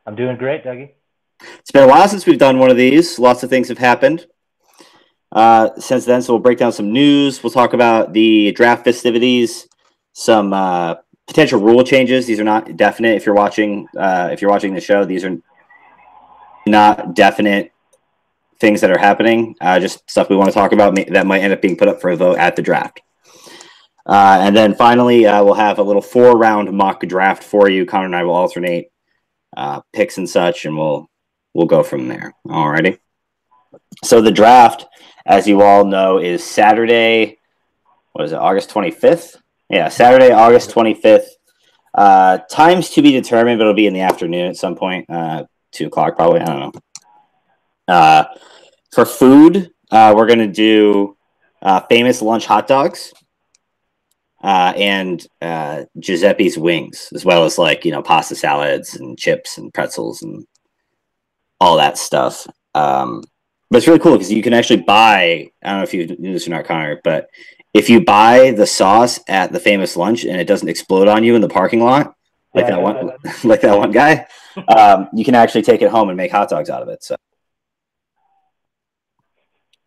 I'm doing great, Dougie. It's been a while since we've done one of these. Lots of things have happened since then. So we'll break down some news. We'll talk about the draft festivities, some potential rule changes. These are not definite. If you're watching the show, these are not definite things that are happening. Just stuff we want to talk about that might end up being put up for a vote at the draft. And then finally, we'll have a little 4-round mock draft for you. Connor and I will alternate picks and such, and we'll go from there. Alrighty. So the draft, as you all know, is Saturday. What is it? August 25th. Yeah, Saturday, August 25th. Times to be determined, but it'll be in the afternoon at some point. 2 o'clock probably. I don't know. For food, we're gonna do famous lunch hot dogs. And Giuseppe's wings, as well as pasta salads and chips and pretzels and all that stuff. But it's really cool because you can actually buy. I don't know if you knew this or not, Connor, but if you buy the sauce at the famous lunch and it doesn't explode on you in the parking lot, like that one, like that one guy, you can actually take it home and make hot dogs out of it. So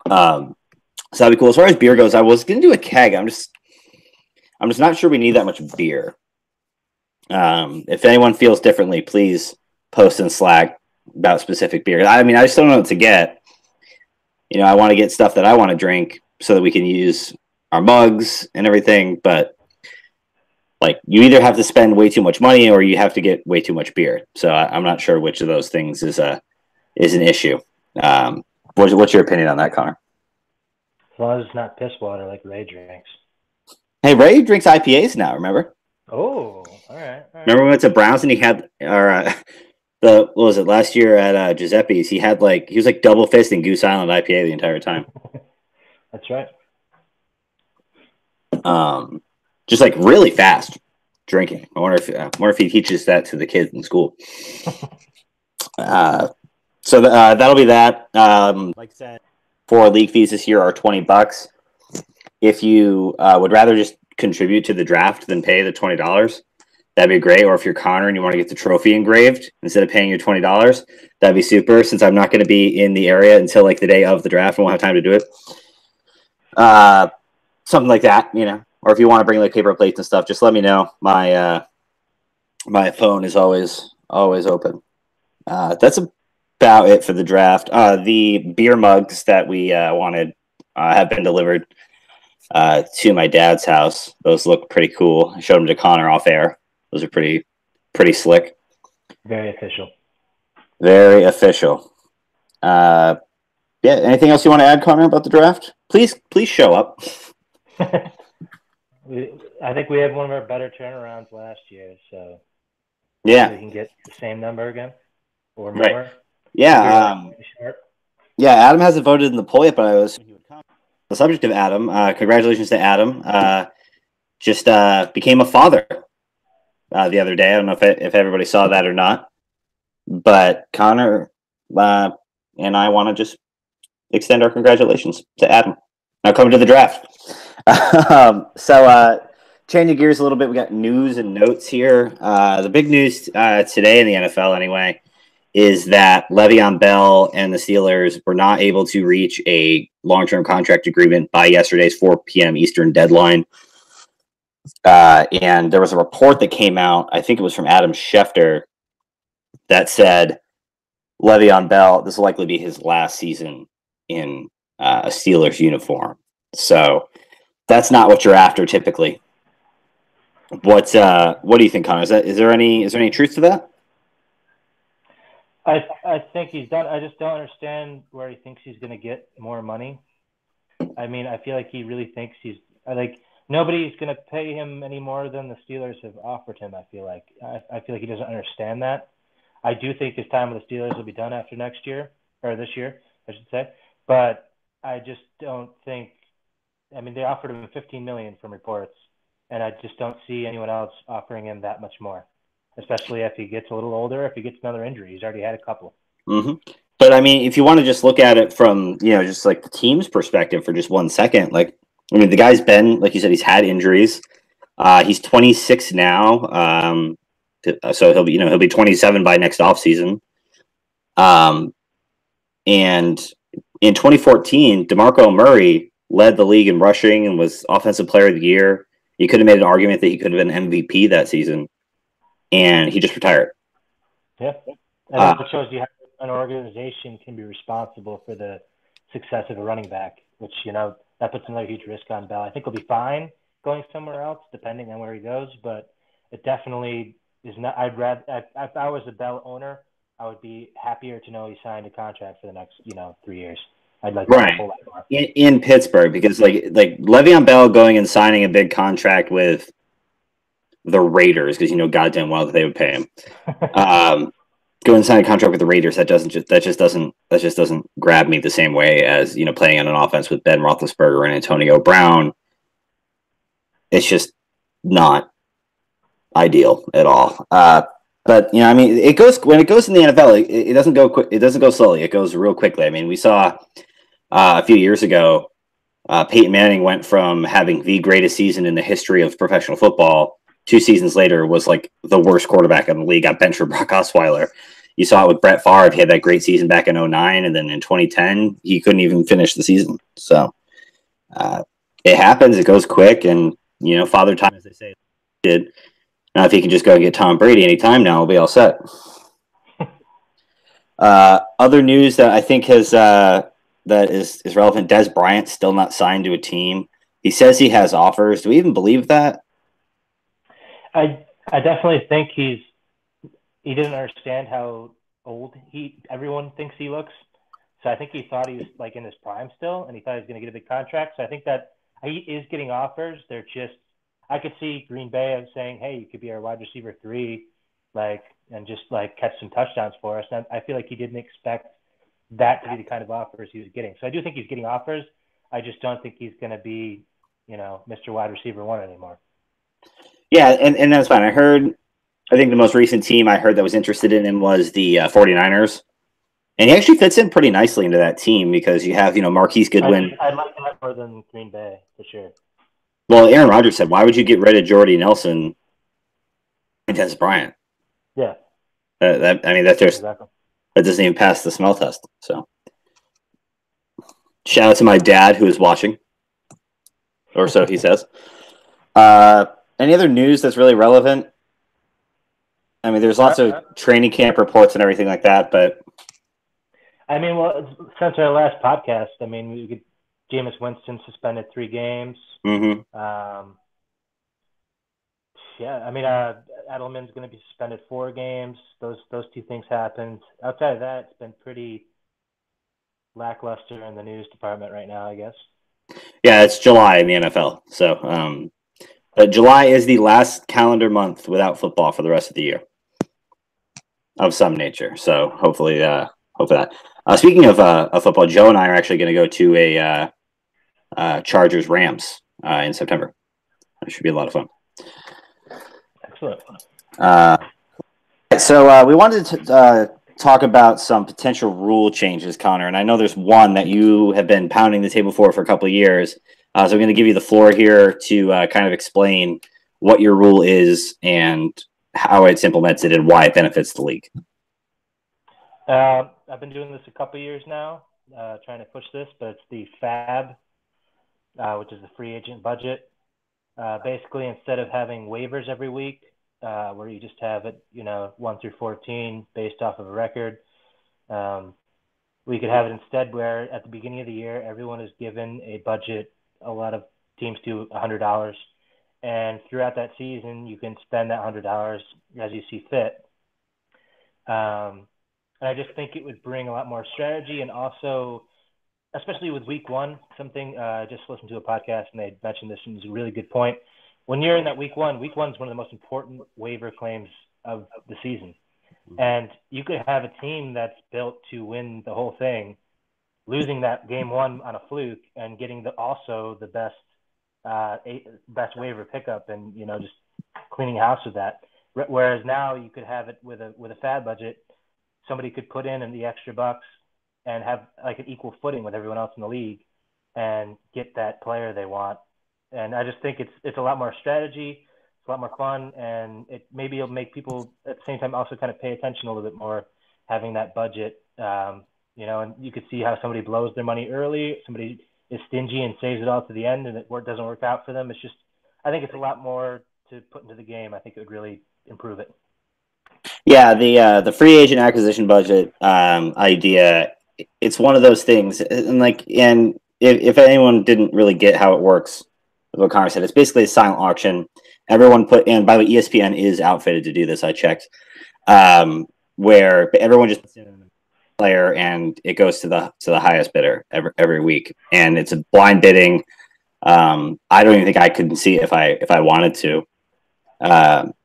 that'd be cool. As far as beer goes, I was gonna do a keg. I'm just not sure we need that much beer. If anyone feels differently, please post in Slack about specific beer. I mean, I just don't know what to get. I want to get stuff that I want to drink so that we can use our mugs and everything. But you either have to spend way too much money or you have to get way too much beer. So I'm not sure which of those things is an issue. What's your opinion on that, Connor? As long as it's not piss water like Ray drinks. Hey, Ray drinks IPAs now, remember? Oh, all right. Remember we went to Browns and he had, what was it, last year at Giuseppe's, he was double fisting Goose Island IPA the entire time. That's right. Just really fast drinking. I wonder if he teaches that to the kids in school. So that'll be that. Like I said, for league fees this year are $20. If you would rather just contribute to the draft than pay the $20, that'd be great. Or if you're Connor and you want to get the trophy engraved instead of paying your $20, that'd be super. Since I'm not going to be in the area until the day of the draft, I won't have time to do it. Something like that, Or if you want to bring paper plates and stuff, just let me know. My phone is always open. That's about it for the draft. The beer mugs that we wanted have been delivered to my dad's house. Those look pretty cool. I showed them to Connor off air. Those are pretty slick. Very official. Very official. Yeah. Anything else you want to add, Connor, about the draft? Please show up. I think we had one of our better turnarounds last year, so yeah, we can get the same number again or more. Right. Yeah. Yeah. Adam hasn't voted in the poll yet, but I was the subject of Adam. Congratulations to Adam. Just became a father the other day. I don't know if everybody saw that or not, but Connor and I want to just extend our congratulations to Adam. Now coming to the draft. So changing gears a little bit, we got news and notes here. The big news today in the NFL, anyway, is that Le'Veon Bell and the Steelers were not able to reach a long-term contract agreement by yesterday's 4 p.m. Eastern deadline. And there was a report that came out, I think it was from Adam Schefter, that said Le'Veon Bell, this will likely be his last season in a Steelers uniform. So that's not what you're after typically. What do you think, Connor? Is there any truth to that? I think he's done. I just don't understand where he thinks he's going to get more money. I mean, I feel like he really thinks nobody's going to pay him any more than the Steelers have offered him. I feel like he doesn't understand that. I do think his time with the Steelers will be done after next year, or this year, I should say. But I just don't think. I mean, they offered him $15 million from reports, and I just don't see anyone else offering him that much more. Especially if he gets a little older, if he gets another injury. He's already had a couple. Mm-hmm. But, I mean, if you want to just look at it from, just the team's perspective for just 1 second, the guy's been, like you said, he's had injuries. He's 26 now. So he'll be 27 by next offseason. And in 2014, DeMarco Murray led the league in rushing and was Offensive Player of the Year. You could have made an argument that he could have been MVP that season, and he just retired. Yeah, and it shows you how an organization can be responsible for the success of a running back, which that puts another huge risk on Bell. I think he'll be fine going somewhere else, depending on where he goes, but it definitely is not. If I was a Bell owner, I would be happier to know he signed a contract for the next 3 years. I'd like that a whole lot more. In Pittsburgh, because like Le'Veon Bell going and signing a big contract with the Raiders, because goddamn well that they would pay him. Go and sign a contract with the Raiders. That just doesn't grab me the same way as playing on an offense with Ben Roethlisberger and Antonio Brown. It's just not ideal at all. But it goes when it goes in the NFL. It doesn't go quick. It doesn't go slowly. It goes real quickly. I mean, we saw a few years ago, Peyton Manning went from having the greatest season in the history of professional football. 2 seasons later, was like the worst quarterback in the league. Got benched for Brock Osweiler. You saw it with Brett Favre. He had that great season back in 2009, and then in 2010, he couldn't even finish the season. So it happens. It goes quick, and Father Time, as they say, did. Now, if he can just go and get Tom Brady anytime now, we'll be all set. Other news that I think has that is relevant: Dez Bryant still not signed to a team. He says he has offers. Do we even believe that? I definitely think he didn't understand how old everyone thinks he looks. So I think he thought he was like in his prime still, and he thought he was going to get a big contract. So I think that he is getting offers. They're just, I could see Green Bay saying, "Hey, you could be our wide receiver 3, and just catch some touchdowns for us." And I feel like he didn't expect that to be the kind of offers he was getting. So I do think he's getting offers. I just don't think he's going to be, Mr. Wide Receiver 1 anymore. Yeah, and that's fine. I think the most recent team I heard that was interested in him was the 49ers. And he actually fits in pretty nicely into that team because you have, Marquise Goodwin. I like that more than Green Bay, for sure. Well, Aaron Rodgers said, why would you get rid of Jordy Nelson and Dez Bryant? Yeah. That doesn't even pass the smell test. So shout out to my dad who is watching. Or so he says. Any other news that's really relevant? I mean, there's lots of training camp reports and everything like that, but I mean, well, since our last podcast, I mean, Jameis Winston suspended 3 games. Mm-hmm. Yeah, I mean, Edelman's going to be suspended 4 games. Those 2 things happened. Outside of that, it's been pretty lackluster in the news department right now, I guess. Yeah, it's July in the NFL, so July is the last calendar month without football for the rest of the year, of some nature. So hopefully that. Speaking of football, Joe and I are actually going to go to a Chargers Rams in September. It should be a lot of fun. Excellent. So we wanted to talk about some potential rule changes, Connor, and I know there's one that you have been pounding the table for a couple of years. So I'm going to give you the floor here to kind of explain what your rule is and how it's implemented and why it benefits the league. I've been doing this a couple of years now, trying to push this, but it's the FAB, which is the free agent budget. Basically, instead of having waivers every week, where you just have it, 1 through 14 based off of a record, we could have it instead where at the beginning of the year, everyone is given a budget. A lot of teams do $100, and throughout that season, you can spend that $100 as you see fit. And I just think it would bring a lot more strategy, and also, especially with week 1, something I just listened to a podcast and they mentioned this, and it's a really good point. When you're in that week 1 is one of the most important waiver claims of the season. And you could have a team that's built to win the whole thing, losing that game 1 on a fluke and getting also the best waiver pickup, and just cleaning house with that. Whereas now you could have it with a FAB budget, somebody could put in the extra bucks and have like an equal footing with everyone else in the league and get that player they want. And I just think it's a lot more strategy. It's a lot more fun, and maybe it'll make people at the same time also kind of pay attention a little bit more, having that budget. And you could see how somebody blows their money early, somebody is stingy and saves it all to the end, and it doesn't work out for them. It's just, I think it's a lot more to put into the game. I think it would really improve it. Yeah, the free agent acquisition budget idea, it's one of those things, and if anyone didn't really get how it works, what Connor said, it's basically a silent auction. Everyone and by the way, ESPN is outfitted to do this. I checked, where everyone just puts in a player and it goes to the highest bidder every week, and it's a blind bidding. I don't even think I could see it if I wanted to.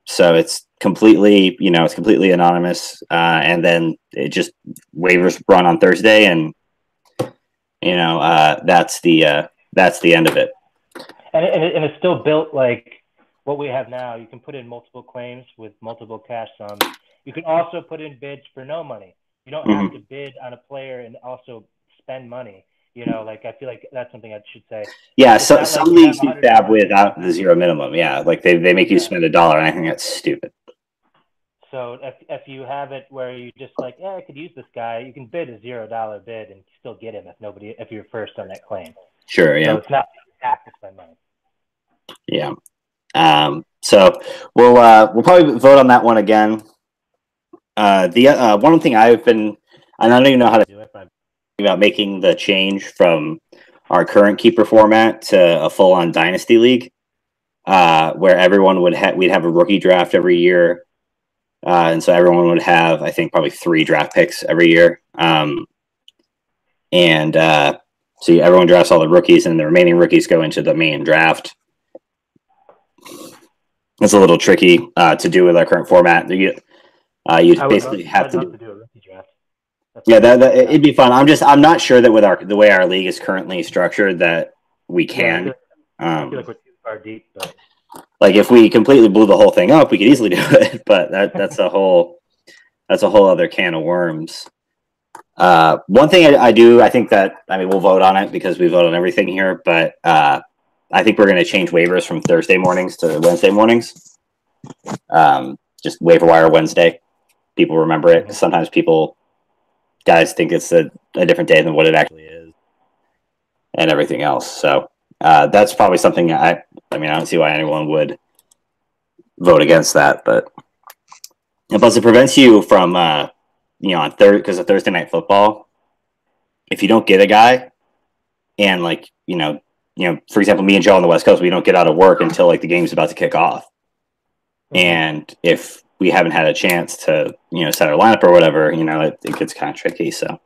So it's completely anonymous, and then it just waivers run on Thursday, and that's the end of it. And it's still built like what we have now. You can put in multiple claims with multiple cash sums. You can also put in bids for no money. You don't have to bid on a player and also spend money. I feel like that's something I should say. Yeah, so some leagues do fab without the zero minimum. Yeah, like they make you spend $1, and I think that's stupid. So if you have it where you just I could use this guy, you can bid a $0 bid and still get him if you're first on that claim. Sure, yeah. So it's not have to spend money. Yeah. So we'll probably vote on that one again. The one thing I don't even know how to do it, but I'm thinking about making the change from our current keeper format to a full-on dynasty league, where everyone we'd have a rookie draft every year, and so everyone would have, I think, probably 3 draft picks every year, so everyone drafts all the rookies, and the remaining rookies go into the main draft. It's a little tricky to do with our current format. You basically have to do a rookie draft. It'd be fun. I'm not sure that with the way our league is currently structured that we can. I feel like we're too far deep, but like if we completely blew the whole thing up, we could easily do it. But that's a whole other can of worms. One thing I think that we'll vote on it because we vote on everything here, but I think we're going to change waivers from Thursday mornings to Wednesday mornings. Just waiver wire Wednesday. People remember it. Sometimes guys think it's a different day than what it actually is, and everything else. So that's probably something I don't see why anyone would vote against that. But plus, it prevents you from on because of Thursday night football. If you don't get a guy, and for example, me and Joe on the West Coast, we don't get out of work until the game's about to kick off. And if we haven't had a chance to, set our lineup or whatever, it gets kind of tricky. So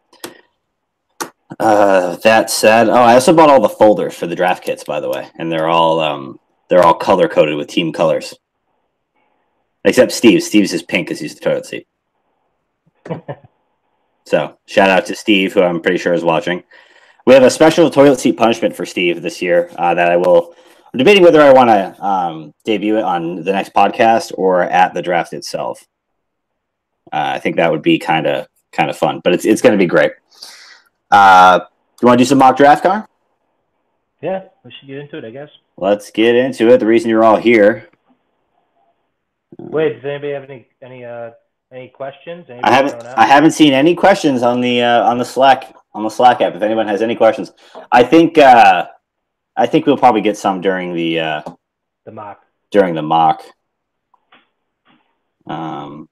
that said, I also bought all the folders for the draft kits, by the way, and they're all color coded with team colors, except Steve's. Steve's is pink because he's the toilet seat. So shout out to Steve, who I'm pretty sure is watching. We have a special toilet seat punishment for Steve this year that I'm debating whether I want to debut it on the next podcast or at the draft itself. I think that would be kind of fun, but it's going to be great. You want to do some mock draft, Connor? Yeah, we should get into it, I guess. Let's get into it. The reason you're all here. Wait, does anybody have any questions? I haven't seen any questions on the Slack app. If anyone has any questions, I think we'll probably get some during the mock. During the mock. What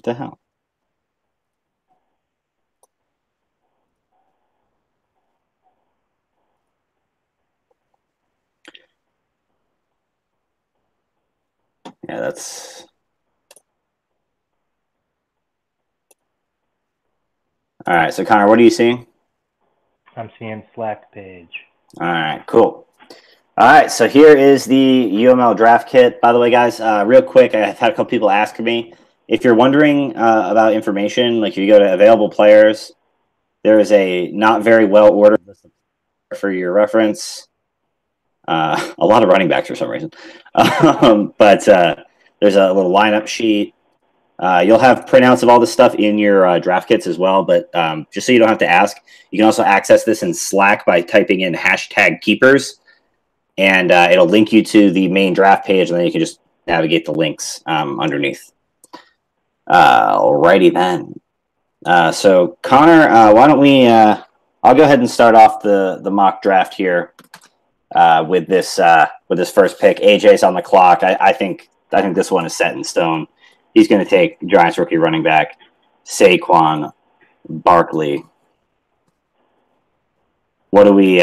the hell? Yeah, that's... All right, so Connor, what are you seeing? I'm seeing Slack page. All right, cool. All right, so here is the UML draft kit. By the way, guys, real quick, I've had a couple people ask me, if you're wondering about information, if you go to available players, there is a not very well ordered list for your reference. A lot of running backs for some reason. But there's a little lineup sheet. You'll have printouts of all this stuff in your draft kits as well. But just so you don't have to ask, you can also access this in Slack by typing in #keepers. and it'll link you to the main draft page, and then you can just navigate the links underneath. Alrighty then. So Connor, why don't we? I'll go ahead and start off the mock draft here with this first pick. AJ's on the clock. I think this one is set in stone. He's going to take Giants rookie running back Saquon Barkley. What do we?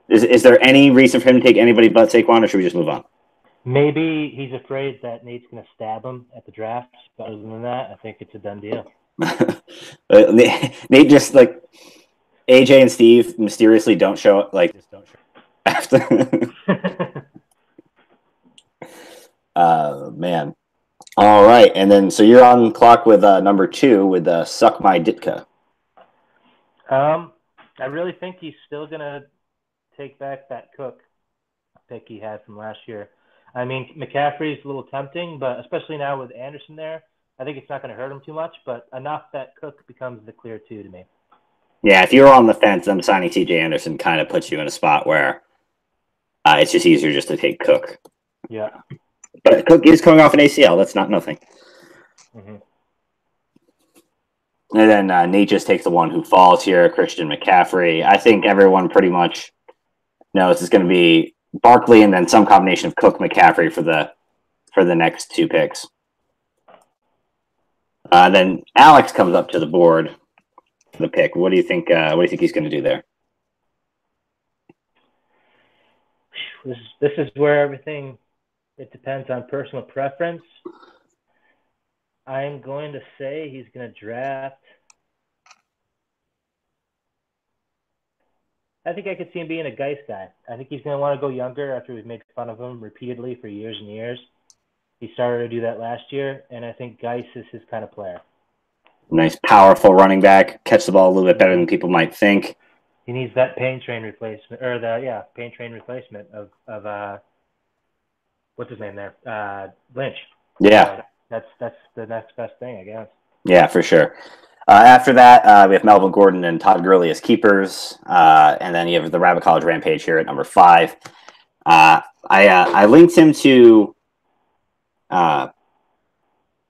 Is there any reason for him to take anybody but Saquon, or should we just move on? Maybe he's afraid that Nate's going to stab him at the draft. But other than that, I think it's a done deal. Nate just like AJ and Steve mysteriously don't show up. Like, just don't show up after. Man. All right, and then so you're on clock with number 2 with Suck My Ditka. I really think he's still gonna take back that Cook pick he had from last year. I mean, McCaffrey's a little tempting, but especially now with Anderson there, I think it's not going to hurt him too much. But enough that Cook becomes the clear 2 to me. Yeah, if you're on the fence, I'm signing TJ Anderson kind of puts you in a spot where it's just easier just to take Cook. Yeah. But Cook is coming off an ACL. That's not nothing. Mm-hmm. And then Nate just takes the one who falls here, Christian McCaffrey. I think everyone pretty much knows it's going to be Barkley and then some combination of Cook McCaffrey for the next 2 picks. Then Alex comes up to the board for the pick. What do you think? What do you think he's going to do there? This is where everything. It depends on personal preference. I'm going to say he's going to draft. I think I could see him being a Geis guy. I think he's going to want to go younger after we've made fun of him repeatedly for years and years. He started to do that last year, and I think Geis is his kind of player. Nice, powerful running back. Catch the ball a little bit better than people might think. He needs that pain train replacement, or pain train replacement of what's his name there? Lynch. Yeah. That's the next best thing, I guess. Yeah, for sure. After that, we have Melvin Gordon and Todd Gurley as keepers, and then you have the Rabbit College Rampage here at number 5. I linked him to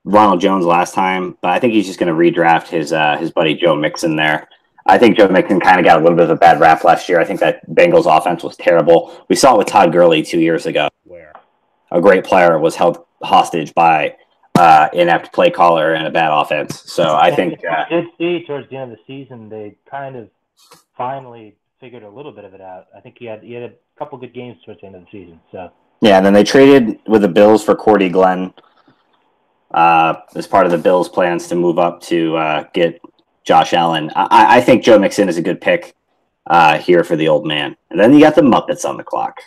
Ronald Jones last time, but I think he's just going to redraft his buddy Joe Mixon there. I think Joe Mixon kind of got a little bit of a bad rap last year. I think that Bengals offense was terrible. We saw it with Todd Gurley 2 years ago, where a great player was held hostage by inept play caller and a bad offense. So I think I did see towards the end of the season they kind of finally figured a little bit of it out. I think he had a couple good games towards the end of the season. So yeah, and then they traded with the Bills for Cordy Glenn as part of the Bills' plans to move up to get Josh Allen. I think Joe Mixon is a good pick here for the old man. And then you got the Muppets on the clock.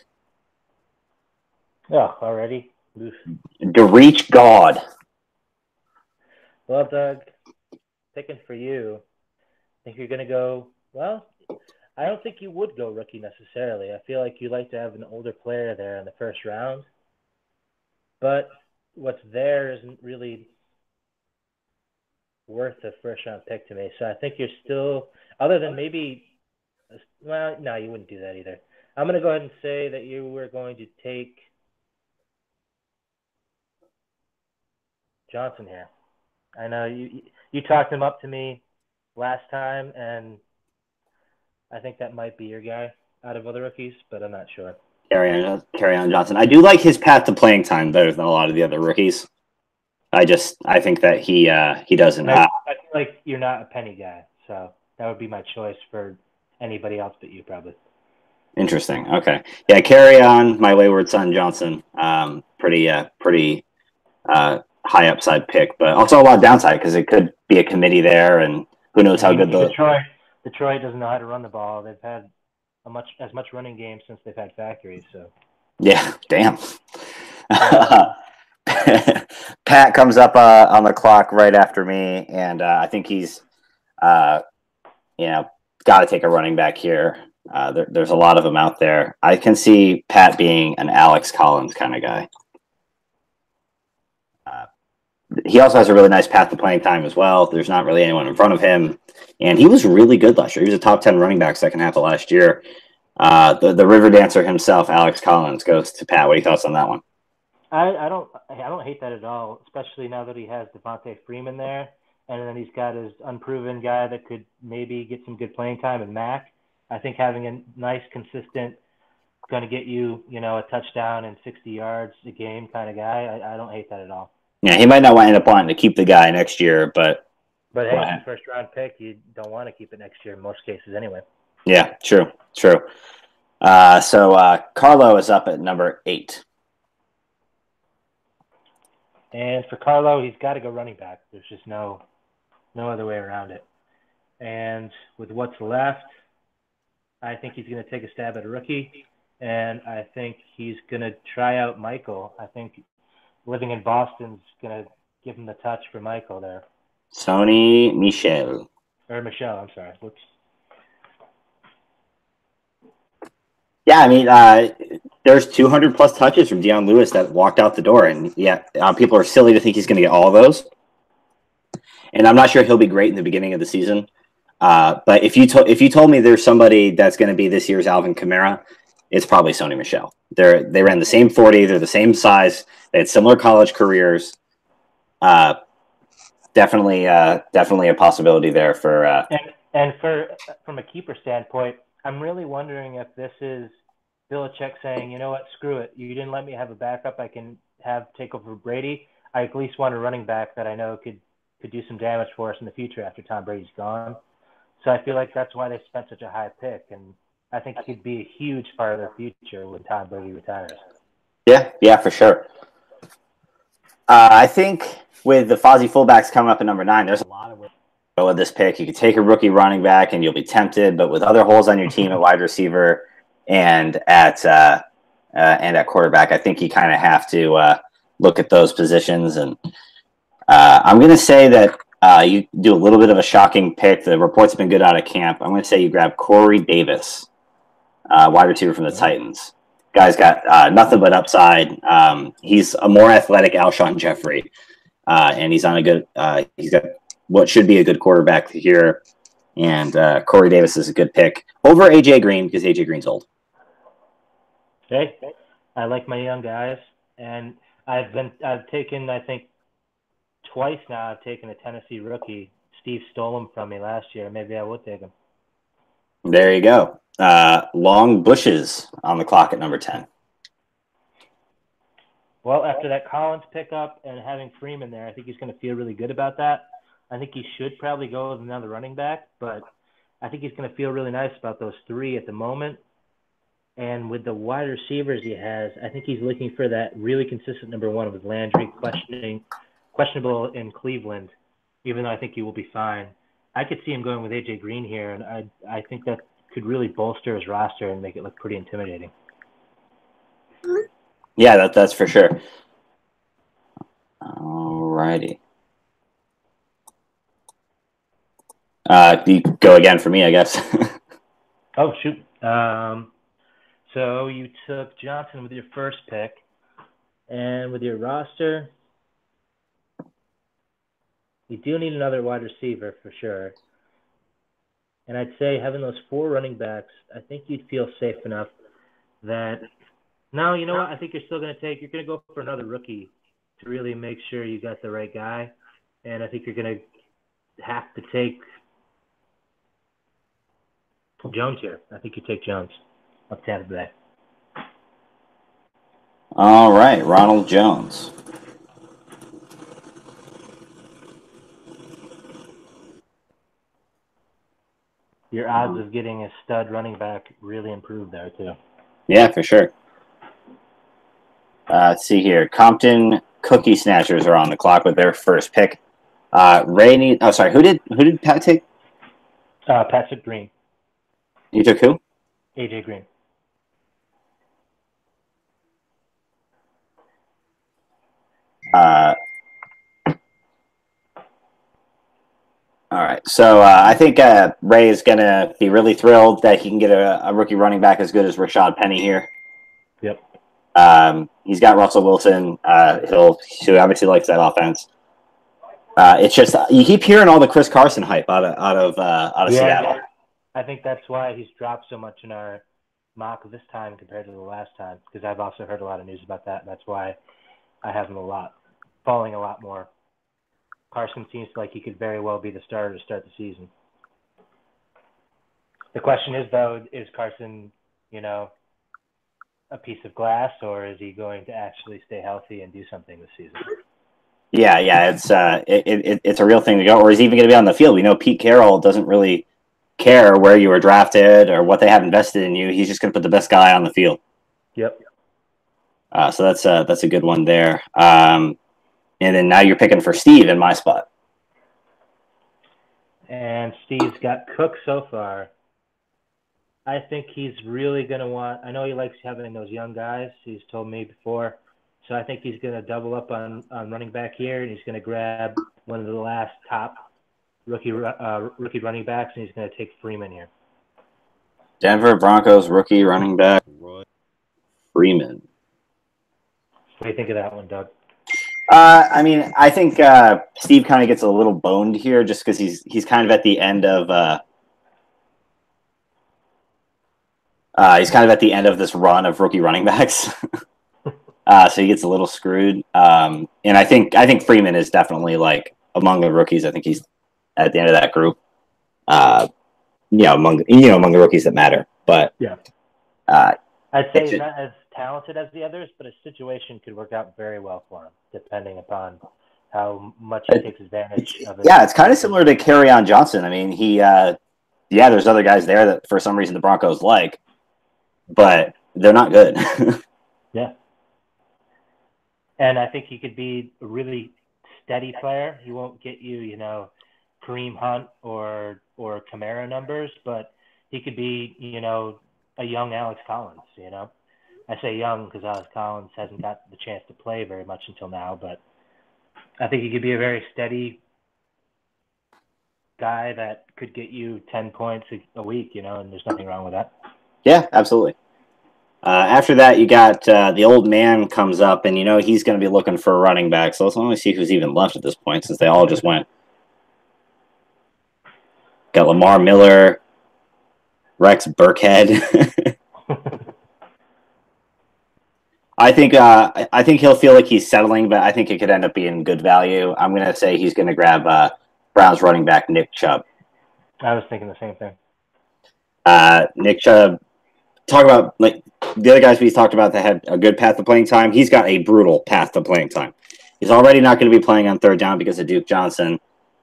Oh, already? Oof. To reach God. Well, Doug, picking for you, I think you're going to go, well, I don't think you would go rookie necessarily. I feel like you like to have an older player there in the first round. But what's there isn't really worth a first-round pick to me. So I think you're still, other than maybe, well, no, you wouldn't do that either. I'm going to go ahead and say that you were going to take Johnson here. I know you talked him up to me last time, and I think that might be your guy out of other rookies, but I'm not sure. Carry on Johnson. I do like his path to playing time better than a lot of the other rookies. I think that he doesn't. I feel like you're not a Penny guy, so that would be my choice for anybody else but you, probably. Interesting. Okay. Yeah, carry on, my wayward son Johnson. Pretty high upside pick, but also a lot of downside because it could be a committee there, and who knows how good Detroit doesn't know how to run the ball. They've had as much running game since they've had factories. So yeah, damn. Pat comes up on the clock right after me, and I think he's got to take a running back here. There's a lot of them out there. I can see Pat being an Alex Collins kind of guy. He also has a really nice path to playing time as well. There's not really anyone in front of him. And he was really good last year. He was a top 10 running back second half of last year. The river dancer himself, Alex Collins, goes to Pat. What are your thoughts on that one? I don't hate that at all, especially now that he has Devontae Freeman there, and then he's got his unproven guy that could maybe get some good playing time in Mac. I think having a nice, consistent, going to get you, a touchdown and 60 yards a game kind of guy, I don't hate that at all. Yeah, he might not end up wanting to keep the guy next year, but hey, it's a first round pick. You don't want to keep it next year in most cases anyway. Yeah, true. So Carlo is up at number 8. And for Carlo, he's got to go running back. There's just no other way around it. And with what's left, I think he's going to take a stab at a rookie, and I think he's going to try out Michael. I think living in Boston's going to give him the touch for Michael there. Sony Michel. Or Michelle, I'm sorry. Whoops. Yeah, I mean, there's 200 plus touches from Deion Lewis that walked out the door, and people are silly to think he's going to get all of those. And I'm not sure he'll be great in the beginning of the season. But if you told me there's somebody that's going to be this year's Alvin Kamara, it's probably Sony Michel. They ran the same 40. They're the same size. They had similar college careers. Definitely a possibility there for. And from a keeper standpoint, I'm really wondering if this is Belichick saying, you know what, screw it. You didn't let me have a backup I can take over Brady. I at least want a running back that I know could do some damage for us in the future after Tom Brady's gone. So I feel like that's why they spent such a high pick, and I think he could be a huge part of their future when Tom Brady retires. Yeah, for sure. I think with the Fozzie fullbacks coming up at number 9, there's a lot of ways to go with this pick. You could take a rookie running back, and you'll be tempted, but with other holes on your team at wide receiver and at quarterback, I think you kind of have to look at those positions. And I'm going to say that you do a little bit of a shocking pick. The reports have been good out of camp. I'm going to say you grab Corey Davis, wide receiver from the Titans. Guy's got nothing but upside. He's a more athletic Alshon Jeffrey, and he's on a good. He's got what should be a good quarterback here, and Corey Davis is a good pick over AJ Green because AJ Green's old. Hey, I like my young guys, and I've taken, I think, twice now. I've taken a Tennessee rookie. Steve stole him from me last year. Maybe I will take him. There you go. Long Bushes on the clock at number 10. Well, after that Collins pickup and having Freeman there, I think he's going to feel really good about that. I think he should probably go with another running back, but I think he's going to feel really nice about those 3 at the moment. And with the wide receivers he has, I think he's looking for that really consistent number 1 with Landry questionable in Cleveland, even though I think he will be fine. I could see him going with AJ Green here, and I think that could really bolster his roster and make it look pretty intimidating. Yeah, that's for sure. Alrighty. You go again for me, I guess. Oh, shoot. So you took Johnson with your first pick, and with your roster, you do need another wide receiver for sure. And I'd say having those 4 running backs, I think you'd feel safe enough that, no, you know what? I think you're going to go for another rookie to really make sure you got the right guy. And I think you're going to have to take Jones here. I think you take Jones up Tampa Bay. All right, Ronald Jones. Your odds of getting a stud running back really improved there, too. Yeah, for sure. Let's see here. Compton Cookie Snatchers are on the clock with their first pick. Who did Pat take? Pat took Green. You took who? AJ Green. All right. So I think Ray is going to be really thrilled that he can get a rookie running back as good as Rashad Penny here. Yep. He's got Russell Wilson. He obviously likes that offense. It's just you keep hearing all the Chris Carson hype out of Seattle. I think that's why he's dropped so much in our mock this time compared to the last time, because I've also heard a lot of news about that, and that's why I have him falling a lot more. Carson seems like he could very well be the starter to start the season. The question is, though, is Carson, a piece of glass, or is he going to actually stay healthy and do something this season? Yeah, it's a real thing to go, or is he even going to be on the field? We know Pete Carroll doesn't really care where you were drafted or what they have invested in you. He's just going to put the best guy on the field. Yep. So that's a good one there. And then now you're picking for Steve in my spot. And Steve's got Cook so far. I think he's really going to want – I know he likes having those young guys. He's told me before. So I think he's going to double up on running back here, and he's going to grab one of the last top rookie running backs, and he's going to take Freeman here. Denver Broncos rookie running back Roy Freeman. What do you think of that one, Doug? I mean, I think Steve kind of gets a little boned here just because he's kind of at the end of this run of rookie running backs. So he gets a little screwed. And I think Freeman is definitely like among the rookies. I think he's at the end of that group. Among the rookies that matter. But yeah, I'd say he's not as talented as the others, but his situation could work out very well for him, depending upon how much he takes advantage of it. Yeah, it's kind of similar to Kerryon Johnson. I mean, there's other guys there that for some reason the Broncos like, but they're not good. Yeah. And I think he could be a really steady player. He won't get you, Kareem Hunt or Kamara numbers, but he could be, a young Alex Collins, I say young because Alex Collins hasn't got the chance to play very much until now, but I think he could be a very steady guy that could get you 10 points a week, and there's nothing wrong with that. Yeah, absolutely. After that, you got the old man comes up, and he's going to be looking for a running back. So let's only see who's even left at this point, since they all just went. Got Lamar Miller, Rex Burkhead. I think he'll feel like he's settling, but I think it could end up being good value. I'm going to say he's going to grab Browns running back Nick Chubb. I was thinking the same thing. Nick Chubb. Talk about like the other guys we talked about that had a good path to playing time. He's got a brutal path to playing time. He's already not going to be playing on third down because of Duke Johnson,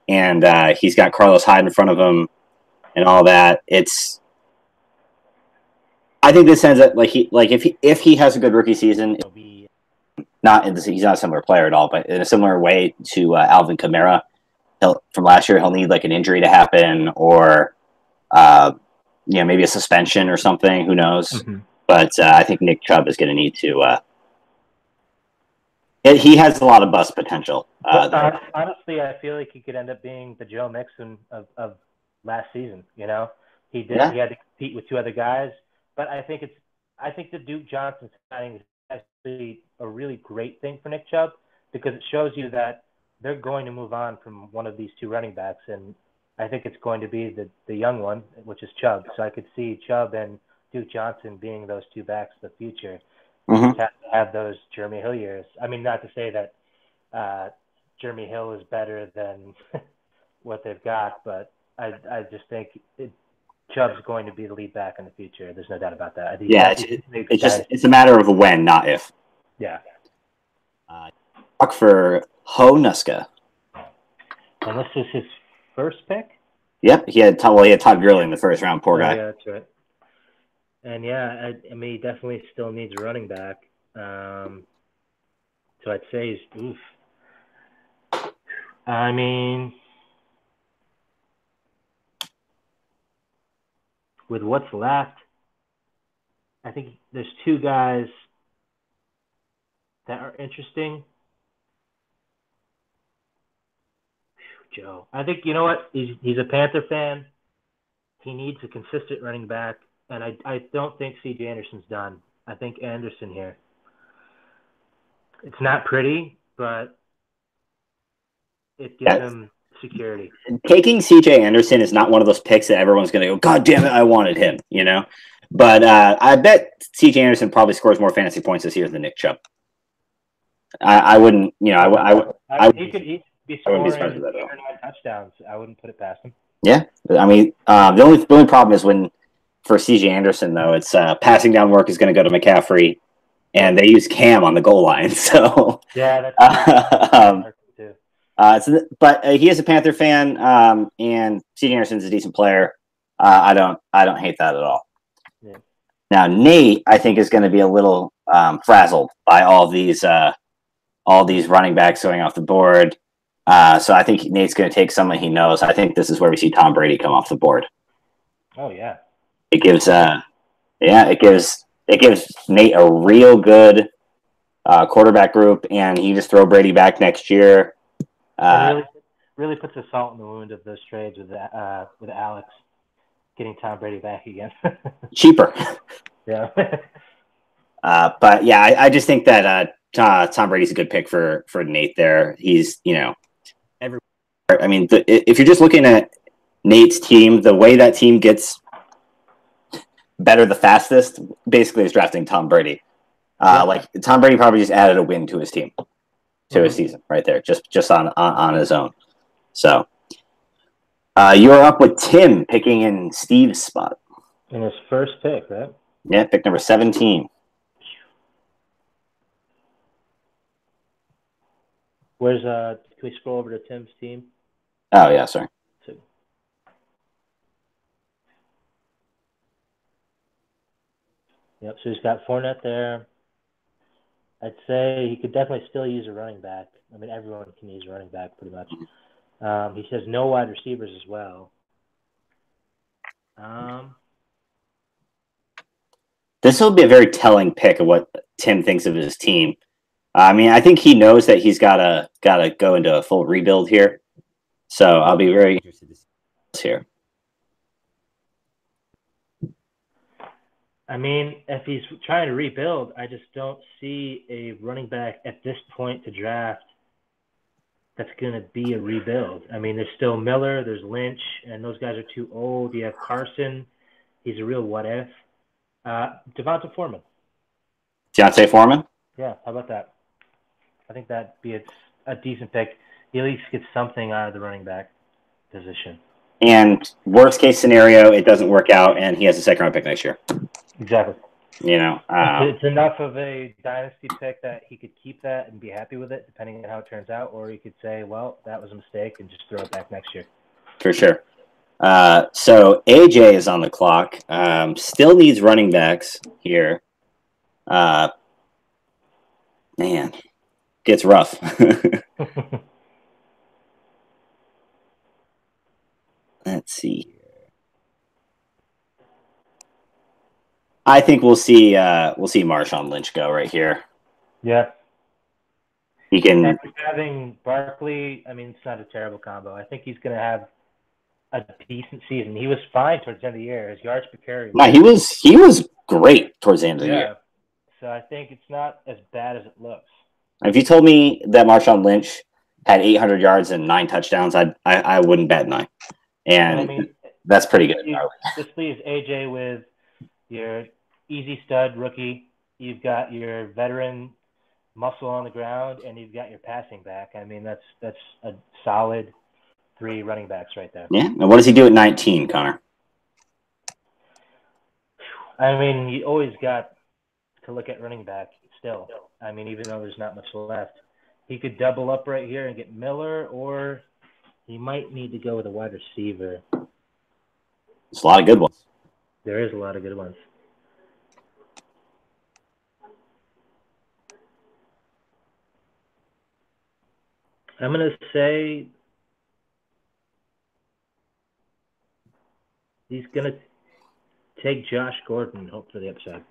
and he's got Carlos Hyde in front of him and all that. I think this ends up if he has a good rookie season, it'll be he's not a similar player at all, but in a similar way to Alvin Kamara from last year. He'll need like an injury to happen or maybe a suspension or something. Who knows? Mm-hmm. But I think Nick Chubb is going to need to. He has a lot of bust potential. Honestly, I feel like he could end up being the Joe Mixon of last season. He did. Yeah. He had to compete with two other guys, but I think the Duke Johnson signing is actually a really great thing for Nick Chubb because it shows you that they're going to move on from one of these two running backs, and I think it's going to be the young one, which is Chubb. So I could see Chubb and Duke Johnson being those two backs of the future. Mm-hmm. Have those Jeremy Hill years. I mean, not to say that Jeremy Hill is better than what they've got, but I just think Chubb's going to be the lead back in the future. There's no doubt about that. It's a matter of when, not if. Yeah. Talk for Ho Nuska. And this is his first pick? Yep, he had Todd Gurley in the first round. Poor guy. Yeah, that's right. And yeah, I mean, he definitely still needs a running back. So I'd say he's oof. I mean, with what's left, I think there's two guys that are interesting. Joe. I think, you know what? He's a Panther fan. He needs a consistent running back, and I don't think C.J. Anderson's done. I think Anderson here. It's not pretty, but it gives him security. Taking C.J. Anderson is not one of those picks that everyone's going to go, God damn it, I wanted him, But I bet C.J. Anderson probably scores more fantasy points this year than Nick Chubb. I wouldn't, you know, He could be I wouldn't be scoring surprised 8 with that at or all. 9 touchdowns. I wouldn't put it past him. Yeah, I mean, the only problem is when for C.J. Anderson though, it's passing down work is going to go to McCaffrey, and they use Cam on the goal line. So yeah, that's too. But he is a Panther fan, and C.J. Anderson's a decent player. I don't hate that at all. Yeah. Now Nate, I think, is going to be a little frazzled by all these running backs going off the board. So I think Nate's going to take someone he knows. I think this is where we see Tom Brady come off the board. Oh yeah. It gives Nate a real good quarterback group, and he just throw Brady back next year. Really puts a salt in the wound of those trades with Alex getting Tom Brady back again. Cheaper. Yeah. But yeah, I just think that Tom Brady's a good pick for Nate there. He's, you know, I mean, if you're just looking at Nate's team, the way that team gets better the fastest basically is drafting Tom Brady. Like Tom Brady probably just added a win to his team, to his season right there, just on his own. So you're up with Tim picking in Steve's spot. In his first pick, right? Yeah, pick number 17. Where's can we scroll over to Tim's team? Oh yeah, sorry. Yep, so he's got Fournette there. I'd say he could definitely still use a running back. I mean, everyone can use a running back pretty much. He says no wide receivers as well. This will be a very telling pick of what Tim thinks of his team. I mean, I think he knows that he's gotta go into a full rebuild here. So I'll be very interested to see this here. I mean, if he's trying to rebuild, I just don't see a running back at this point to draft that's going to be a rebuild. I mean, there's still Miller, there's Lynch, and those guys are too old. You have Carson. He's a real what-if. Devonta Foreman. Deontay Foreman? Yeah, how about that? I think that'd be a decent pick. He at least gets something out of the running back position. And worst case scenario, it doesn't work out, and he has a second round pick next year. Exactly. You know, it's enough of a dynasty pick that he could keep that and be happy with it, depending on how it turns out, or he could say, "Well, that was a mistake," and just throw it back next year. For sure. So AJ is on the clock. Still needs running backs here. Man, gets rough. Let's see. I think we'll see Marshawn Lynch go right here. Yeah. He can having Barkley. I mean, it's not a terrible combo. I think he's going to have a decent season. He was fine towards the end of the year. His yards per carry. No, he was great towards the end of the year. So I think it's not as bad as it looks. If you told me that Marshawn Lynch had 800 yards and 9 touchdowns, I wouldn't bat an eye. And I mean, that's pretty good. This leaves AJ with your easy stud rookie. You've got your veteran muscle on the ground, and you've got your passing back. I mean, that's a solid 3 running backs right there. Yeah. And what does he do at 19, Connor? I mean, you always got to look at running back still. I mean, even though there's not much left, he could double up right here and get Miller, or he might need to go with a wide receiver. There's a lot of good ones. There is a lot of good ones. I'm going to say he's going to take Josh Gordon and hope for the upside.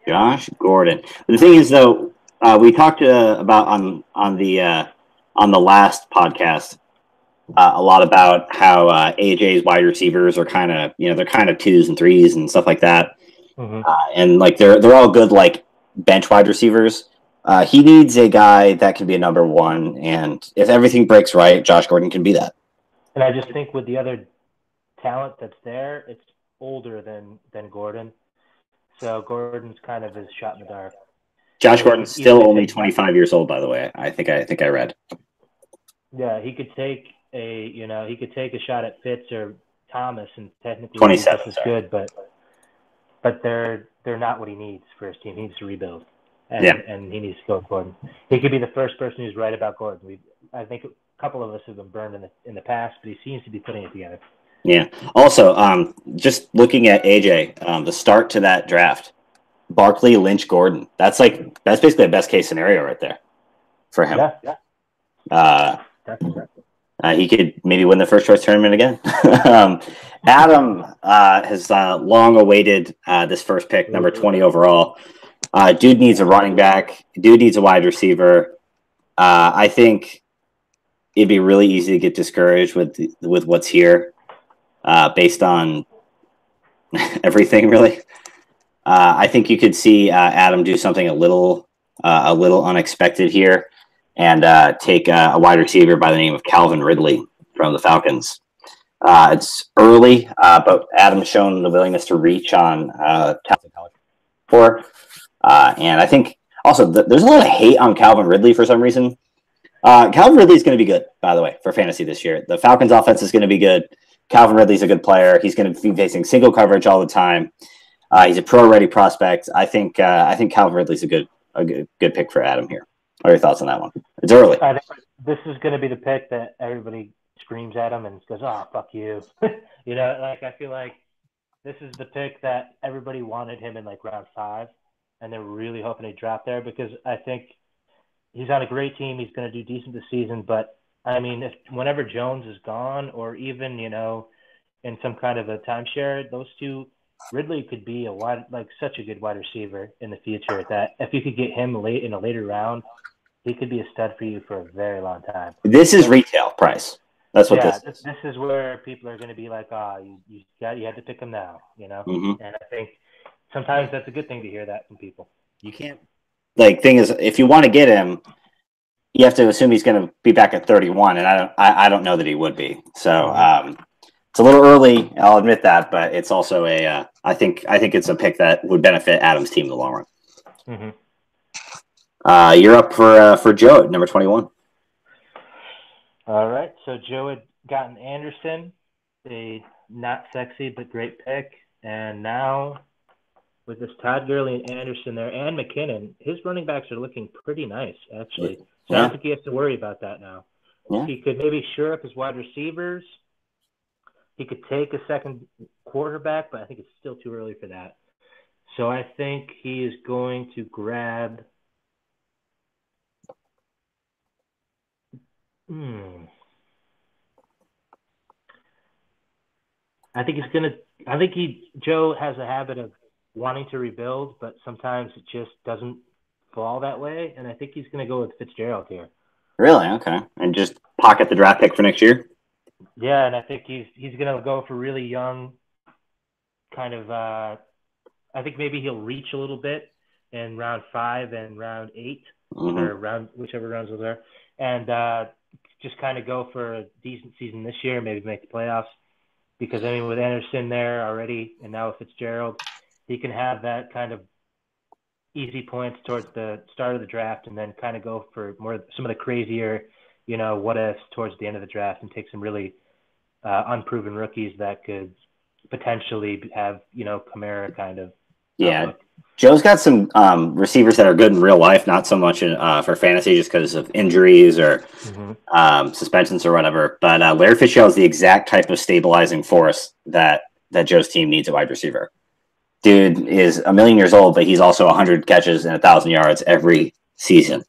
Josh Gordon. The thing is, though, we talked about on the last podcast a lot about how AJ's wide receivers are kind of, you know, they're kind of 2s and 3s and stuff like that, and like they're all good like bench wide receivers. He needs a guy that can be a number 1, and if everything breaks right, Josh Gordon can be that. And I just think with the other talent that's there, it's older than Gordon. So Gordon's kind of his shot in the dark. Josh So Gordon's still only 25 years old, by the way. I think I read. Yeah, he could take he could take a shot at Fitz or Thomas and technically be 27. just as good, but they're not what he needs for his team. He needs to rebuild, Yeah. and he needs to go with Gordon. He could be the first person who's right about Gordon. I think a couple of us have been burned in the past, but he seems to be putting it together. Yeah. Also, just looking at AJ, the start to that draft, Barkley, Lynch, Gordon. That's basically a best case scenario right there for him. Yeah. He could maybe win the first choice tournament again. Adam has long awaited this first pick, number 20 overall. Dude needs a running back. Dude needs a wide receiver. I think it'd be really easy to get discouraged with what's here, based on everything. Really, I think you could see Adam do something a little unexpected here, and take a wide receiver by the name of Calvin Ridley from the Falcons. It's early, but Adam's shown the willingness to reach on for, and I think also there's a lot of hate on Calvin Ridley for some reason. Calvin Ridley is going to be good, by the way, for fantasy this year. The Falcons' offense is going to be good. Calvin Ridley's a good player. He's going to be facing single coverage all the time. He's a pro-ready prospect. I think Calvin Ridley's a good pick for Adam here. What are your thoughts on that one? It's early. I think this is going to be the pick that everybody screams at him and goes, "Oh, fuck you." I feel like this is the pick that everybody wanted him in round 5, and they're really hoping he dropped there because I think he's on a great team. He's going to do decent this season, but I mean, whenever Jones is gone, or even in some kind of a timeshare, those two, Ridley could be such a good wide receiver in the future. That if you could get him late in a later round, he could be a stud for you for a very long time. This is retail price. That's what this is where people are going to be like, you had to pick him now, Mm-hmm. And I think sometimes that's a good thing to hear that from people. You can't thing is, if you want to get him, you have to assume he's going to be back at 31, and I don't know that he would be. So it's a little early, I'll admit that, but it's also I think it's a pick that would benefit Adam's team in the long run. Mm-hmm. You're up for Joe at number 21. All right, so Joe had gotten Anderson, a not sexy but great pick, and now with this Todd Gurley and Anderson there and McKinnon, his running backs are looking pretty nice, actually. So I don't think he has to worry about that now. Yeah. He could maybe shore up his wide receivers. He could take a second quarterback, but I think it's still too early for that. So I think he is going to grab Joe has a habit of wanting to rebuild, but sometimes it just doesn't fall that way, and I think he's going to go with Fitzgerald here. Really? Okay. And just pocket the draft pick for next year? Yeah, and I think he's going to go for really young kind of I think maybe he'll reach a little bit in round 5 and round 8 or whichever rounds those are, and just kind of go for a decent season this year, maybe make the playoffs, because I mean with Anderson there already and now with Fitzgerald, he can have that kind of easy points towards the start of the draft and then kind of go for some of the crazier, what ifs towards the end of the draft and take some really unproven rookies that could potentially have, Kamara kind of. Yeah. Joe's got some receivers that are good in real life, not so much for fantasy just because of injuries or suspensions or whatever. But Larry Fitzgerald is the exact type of stabilizing force that Joe's team needs at wide receiver. Dude is 1 million years old, but he's also 100 catches and 1,000 yards every season.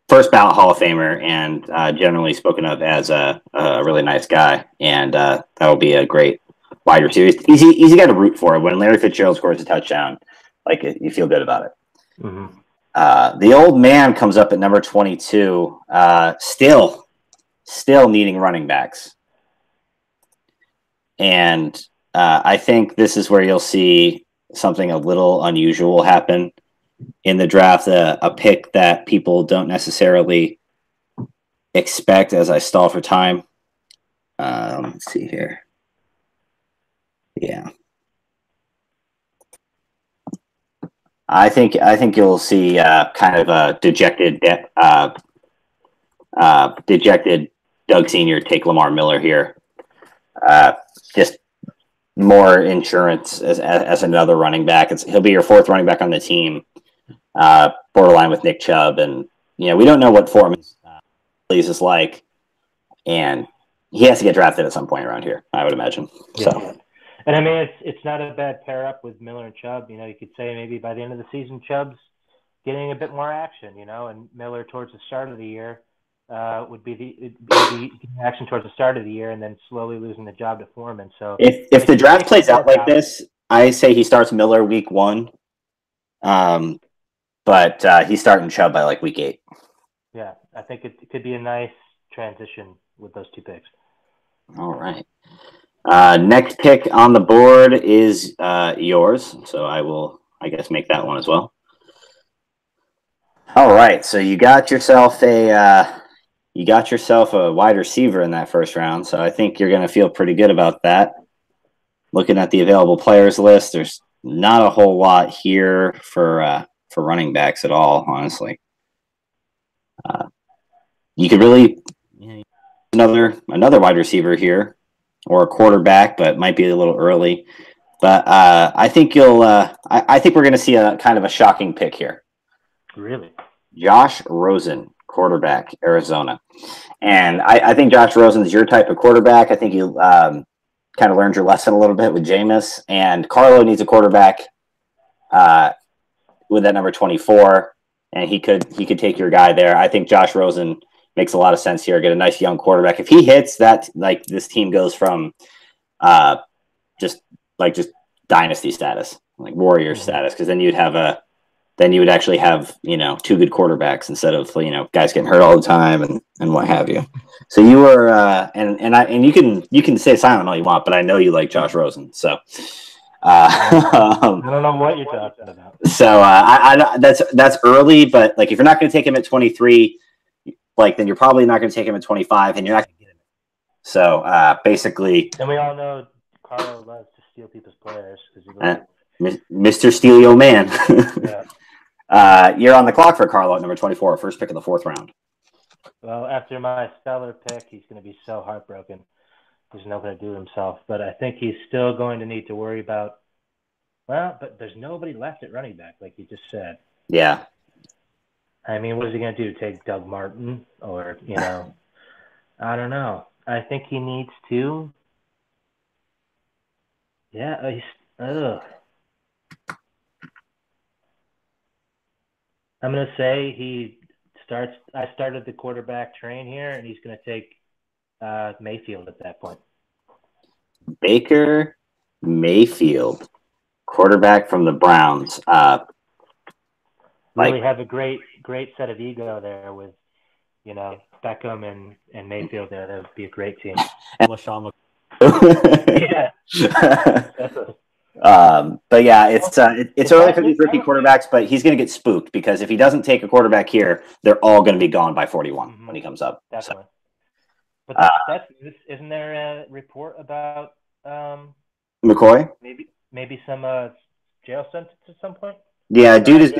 First ballot Hall of Famer, and generally spoken of as a really nice guy. And that will be a great wide receiver. Easy guy to root for. When Larry Fitzgerald scores a touchdown, you feel good about it. Mm-hmm. The old man comes up at number 22, still needing running backs. And I think this is where you'll see something a little unusual happen in the draft, a pick that people don't necessarily expect as I stall for time. Let's see here. Yeah. I think you'll see kind of a dejected Doug Senior take Lamar Miller here. Just more insurance as another running back. He'll be your fourth running back on the team, borderline with Nick Chubb, and we don't know what Foreman's is like, and he has to get drafted at some point around here, I would imagine. Yeah. So. And I mean, it's not a bad pair up with Miller and Chubb. You could say maybe by the end of the season, Chubb's getting a bit more action, and Miller towards the start of the year would be the action towards the start of the year, and then slowly losing the job to Foreman. So if the draft plays out like this, I say he starts Miller week 1, but he's starting Chubb by like week 8. Yeah, I think it could be a nice transition with those 2 picks. All right. Next pick on the board is yours, so I will, I guess, make that one as well. All right, so you got yourself a wide receiver in that first round, so I think you're going to feel pretty good about that. Looking at the available players list, there's not a whole lot here for running backs at all, honestly. You could really another wide receiver here, or a quarterback, but might be a little early. But I think I think we're going to see a kind of a shocking pick here. Really? Josh Rosen, quarterback, Arizona. And I think Josh Rosen is your type of quarterback. I think you kind of learned your lesson a little bit with Jameis. And Carlo needs a quarterback with that number 24, and he could take your guy there. I think Josh Rosen makes a lot of sense here. Get a nice young quarterback. If he hits that, like this team goes from just dynasty status, like warrior status, because then you would actually have 2 good quarterbacks instead of guys getting hurt all the time and what have you. So you were and you can say silent all you want, but I know you like Josh Rosen. So I don't know what you're talking about. So that's early, but like if you're not going to take him at 23, then you're probably not going to take him at 25, and you're not going to get him. So basically, and we all know Carlo loves to steal people's players Mr. Steely Man. Yeah. You're on the clock for Carlo at number 24, first pick of the 4th round. Well, after my stellar pick, he's going to be so heartbroken. He's not going to do it himself. But I think he's still going to need to worry about, but there's nobody left at running back, like you just said. Yeah. I mean, what is he going to do? Take Doug Martin? Or, I don't know. I think he needs to. Yeah, I'm going to say I started the quarterback train here, and he's going to take Mayfield at that point. Baker Mayfield, quarterback from the Browns. Really have a great set of ego there with, Beckham and Mayfield there. That would be a great team. And LaShawn Yeah. But yeah, it's early for these rookie quarterbacks, but he's going to get spooked because if he doesn't take a quarterback here, they're all going to be gone by 41 when he comes up. Definitely. So. But isn't there a report about McCoy? Maybe some jail sentence at some point? Yeah, dude.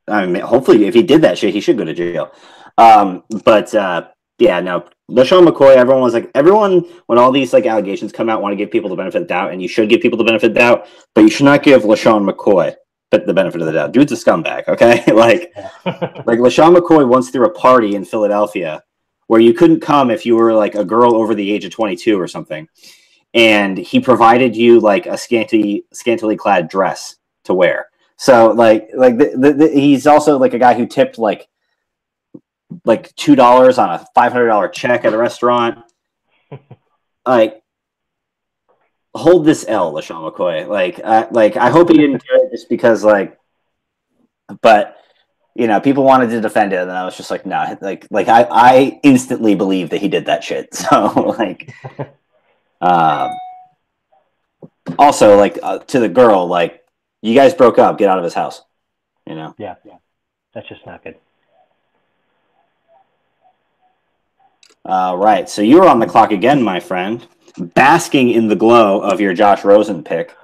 I mean, hopefully, if he did that shit, he should go to jail. Yeah, no. LaShawn McCoy, everyone, when all these allegations come out, want to give people the benefit of the doubt, and you should give people the benefit of the doubt, but you should not give LaShawn McCoy the benefit of the doubt. Dude's a scumbag, okay? like LaShawn McCoy once threw a party in Philadelphia where you couldn't come if you were a girl over the age of 22 or something, and he provided you a scantily clad dress to wear. So he's also a guy who tipped $2 on a $500 check at a restaurant. Hold this L, LaShawn McCoy. I hope he didn't do it just because but people wanted to defend it, and I was just no, I instantly believe that he did that shit. So also to the girl, you guys broke up, get out of his house. Yeah. That's just not good. Right. So you're on the clock again, my friend. basking in the glow of your Josh Rosen pick.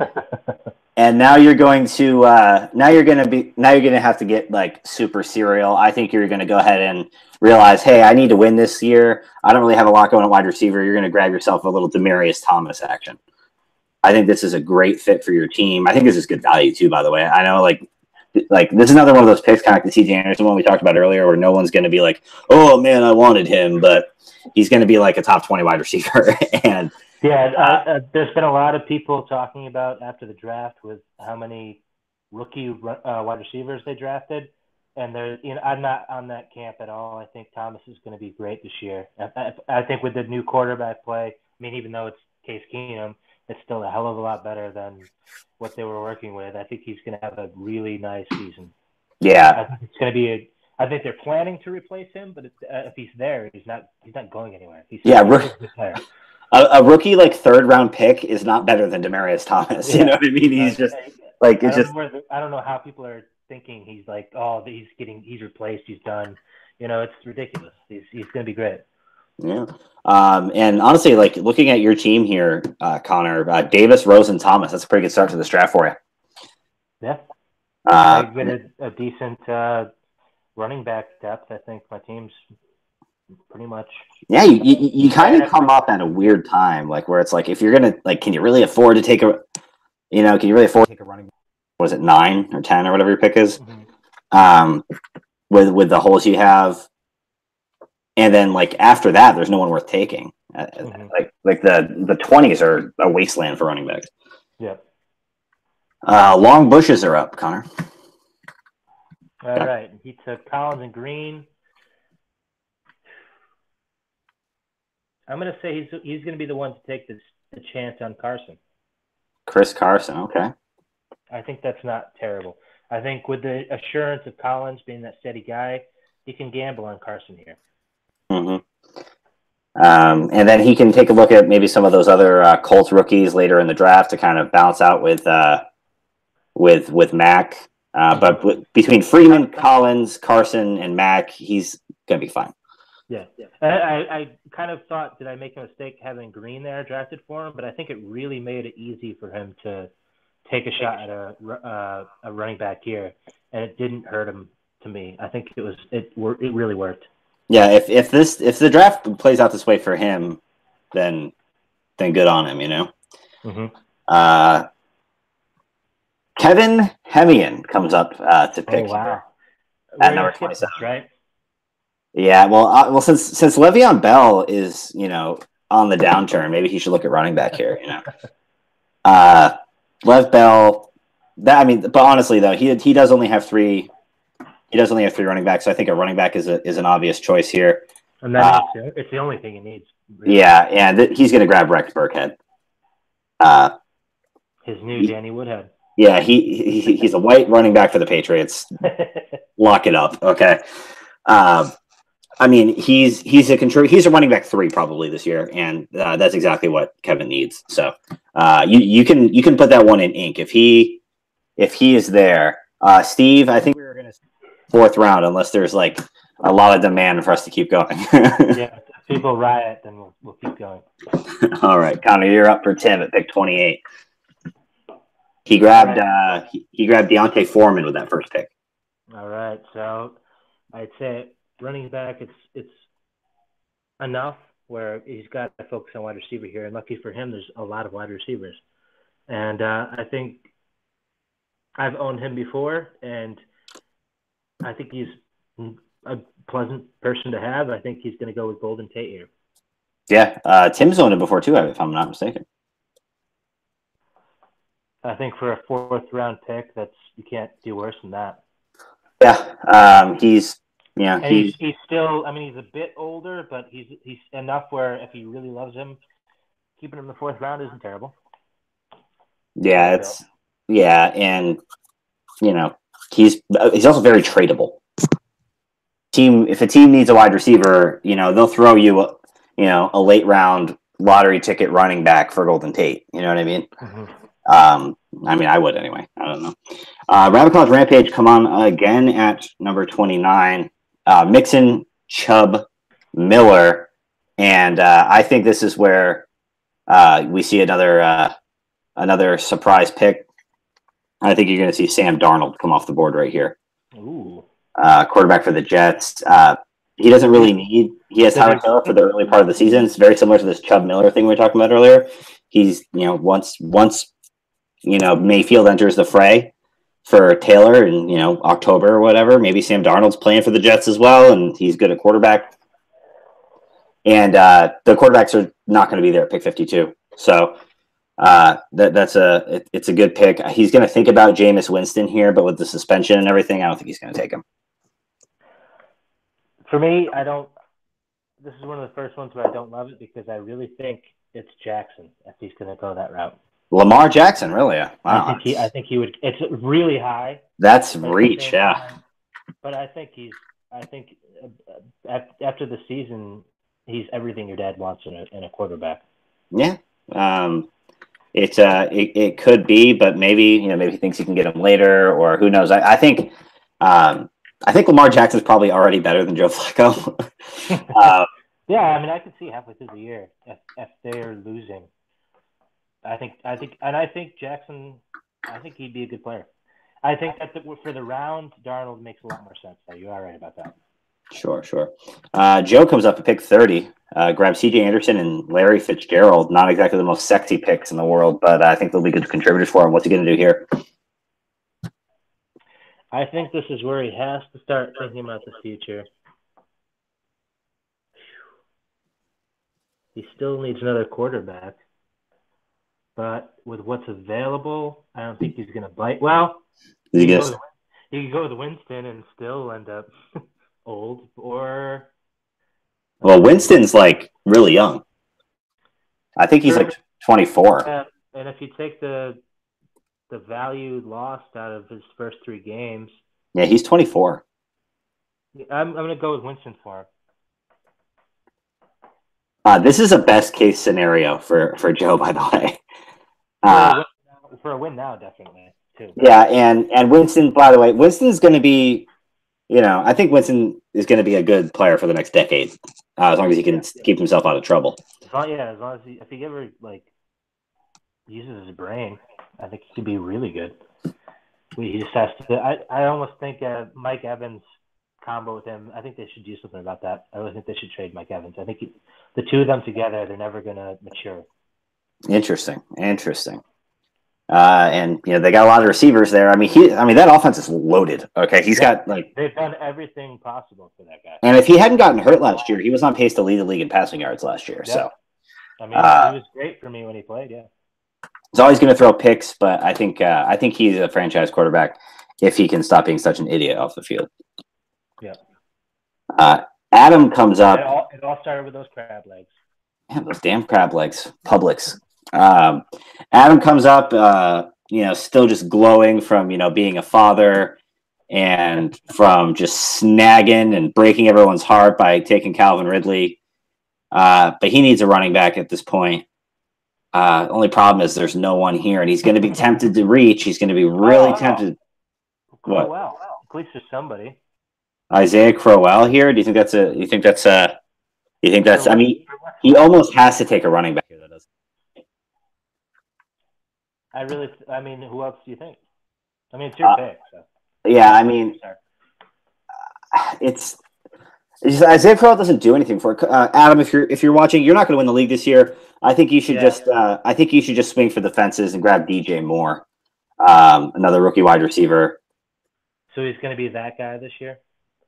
And now you're going to have to get like super serial. I think you're going to go ahead and realize, hey, I need to win this year. I don't really have a lot going on wide receiver. You're going to grab yourself a little Demaryius Thomas action. I think this is a great fit for your team. I think this is good value too, by the way. I know like this is another one of those picks, kind of like the C.J. Anderson one we talked about earlier, where no one's going to be like, oh man, I wanted him, but he's going to be like a top 20 wide receiver. And yeah, there's been a lot of people talking about after the draft with how many rookie wide receivers they drafted, and I'm not on that camp at all. I think Thomas is going to be great this year. I think with the new quarterback play, I mean, even though it's Case Keenum, it's still a hell of a lot better than what they were working with. I think he's going to have a really nice season. Yeah, I think it's going to be I think they're planning to replace him, but if he's there, he's not going anywhere. A rookie like third round pick is not better than Demaryius Thomas. Yeah. You know what I mean? He's just like it's just. I don't know how people are thinking he's like, oh, he's replaced, he's done. You know, it's ridiculous. He's going to be great. Yeah. And honestly, like looking at your team here, Connor, Davis, Rosen, Thomas, that's a pretty good start to this draft for you. Yeah. I get a decent running back depth. I think my team's pretty much. Yeah, you kind of come up at a weird time, like where it's like if you're gonna like, can you really afford to take a running back? Was it 9 or 10 or whatever your pick is? Mm-hmm. With the holes you have, and then like after that, there's no one worth taking. Mm-hmm. Like the 20s are a wasteland for running backs. Yeah. Long bushes are up, Connor. All right. He took Collins and Green. I'm going to say he's going to be the one to take the chance on Carson. Chris Carson, okay. I think that's not terrible. I think with the assurance of Collins being that steady guy, he can gamble on Carson here. Mm-hmm. And then he can take a look at maybe some of those other Colts rookies later in the draft to kind of bounce out with Mac. But between Freeman, Collins, Carson, and Mac, he's going to be fine. Yeah. I kind of thought, did I make a mistake having Green there drafted for him? But I think it really made it easy for him to take a shot at a running back here, and it didn't hurt him to me. I think it really worked. Yeah, if the draft plays out this way for him, then good on him, you know. Mm-hmm. Kevin Hemian comes up to pick. Oh, wow. At number 27, right? Yeah, well, since Le'Veon Bell is, you know, on the downturn, maybe he should look at running back here, you know. Lev Bell, but honestly though, he does only have three. He does only have 3 running backs, so I think a running back is an obvious choice here. And it's the only thing he needs. Really. Yeah, and he's going to grab Rex Burkhead. His new Danny Woodhead. Yeah, he's a white running back for the Patriots. Lock it up, okay. I mean, he's a running back 3 probably this year, and that's exactly what Kevin needs. So you can put that one in ink if he is there. Steve, I think we were going to 4th round unless there's like a lot of demand for us to keep going. Yeah, if people riot, then we'll keep going. All right, Connor, you're up for Tim at pick 28. He grabbed he grabbed Deontay Foreman with that first pick. All right, so I'd say running back, it's enough where he's got to focus on wide receiver here, and lucky for him, there's a lot of wide receivers, and I think I've owned him before, and I think he's a pleasant person to have. I think he's going to go with Golden Tate here. Yeah, Tim's owned him before too, if I'm not mistaken. I think for a 4th round pick, you can't do worse than that. Yeah, he's still. I mean, he's a bit older, but he's enough where if he really loves him, keeping him in the 4th round isn't terrible. Yeah, and you know he's also very tradable. If a team needs a wide receiver, you know they'll throw you a late round lottery ticket running back for Golden Tate. You know what I mean? Mm-hmm. I mean, I would anyway. I don't know. Rabbit Rampage come on again at number 29. Mixon, Chubb, Miller, and I think this is where we see another surprise pick. I think you're going to see Sam Darnold come off the board right here. Ooh. Quarterback for the Jets. He doesn't really need. He has Tyler Taylor for the early part of the season. It's very similar to this Chubb Miller thing we were talking about earlier. He's once Mayfield enters the fray for Taylor in October or whatever. Maybe Sam Darnold's playing for the Jets as well, and he's good at quarterback. And the quarterbacks are not going to be there at pick 52. So it's a good pick. He's going to think about Jameis Winston here, but with the suspension and everything, I don't think he's going to take him. For me, I don't. This is one of the first ones where I don't love it because I really think it's Jackson if he's going to go that route. Lamar Jackson, really? Wow. I think he would. It's really high. That's reach, yeah. But I think after the season, he's everything your dad wants in a quarterback. Yeah. It could be, but maybe he thinks he can get him later, or who knows. I think Lamar Jackson's probably already better than Joe Flacco. Yeah, I mean, I could see halfway through the year if they're losing. I think Jackson. I think he'd be a good player. I think that for the round, Darnold makes a lot more sense. So you are right about that. Sure. Joe comes up at pick 30. Grabs C.J. Anderson and Larry Fitzgerald. Not exactly the most sexy picks in the world, but I think they'll be good contributors for him. What's he going to do here? I think this is where he has to start thinking about the future. He still needs another quarterback. But with what's available, I don't think he's going to bite. Well, he could go with Winston and still end up old. Or Winston's like really young. I think he's like 24. And if you take the value lost out of his first 3 games, yeah, he's 24. I'm going to go with Winston for him. This is a best case scenario for Joe, by the way. For a win now, definitely too. Yeah, and Winston, by the way, Winston's going to be, I think Winston is going to be a good player for the next decade, as long as he can keep himself out of trouble. As long as if he ever uses his brain, I think he could be really good. He just has to. I almost think Mike Evans combo with him. I think they should do something about that. I really think they should trade Mike Evans. I think the two of them together, they're never going to mature. Interesting. And they got a lot of receivers there. I mean, that offense is loaded. Okay, he's got they've done everything possible for that guy. And if he hadn't gotten hurt last year, he was on pace to lead the league in passing yards last year. Yeah. So, I mean, he was great for me when he played. Yeah, he's always going to throw picks, but I think he's a franchise quarterback if he can stop being such an idiot off the field. Yeah. Adam comes up. It all started with those crab legs. Yeah, those damn crab legs. Publix. Adam comes up, still just glowing from, being a father and from just snagging and breaking everyone's heart by taking Calvin Ridley. But he needs a running back at this point. Only problem is there's no one here, and he's going to be tempted to reach. He's going to be really tempted. What? Wow. At least there's somebody. Isaiah Crowell here. Do you think that's I mean, he almost has to take a running back here. That doesn't. Who else do you think? I mean, it's your pick. So. Yeah, I mean, it's Isaiah Crowell doesn't do anything for it. Adam, if you're watching, you're not going to win the league this year. I think you should just swing for the fences and grab DJ Moore, another rookie wide receiver. So he's going to be that guy this year.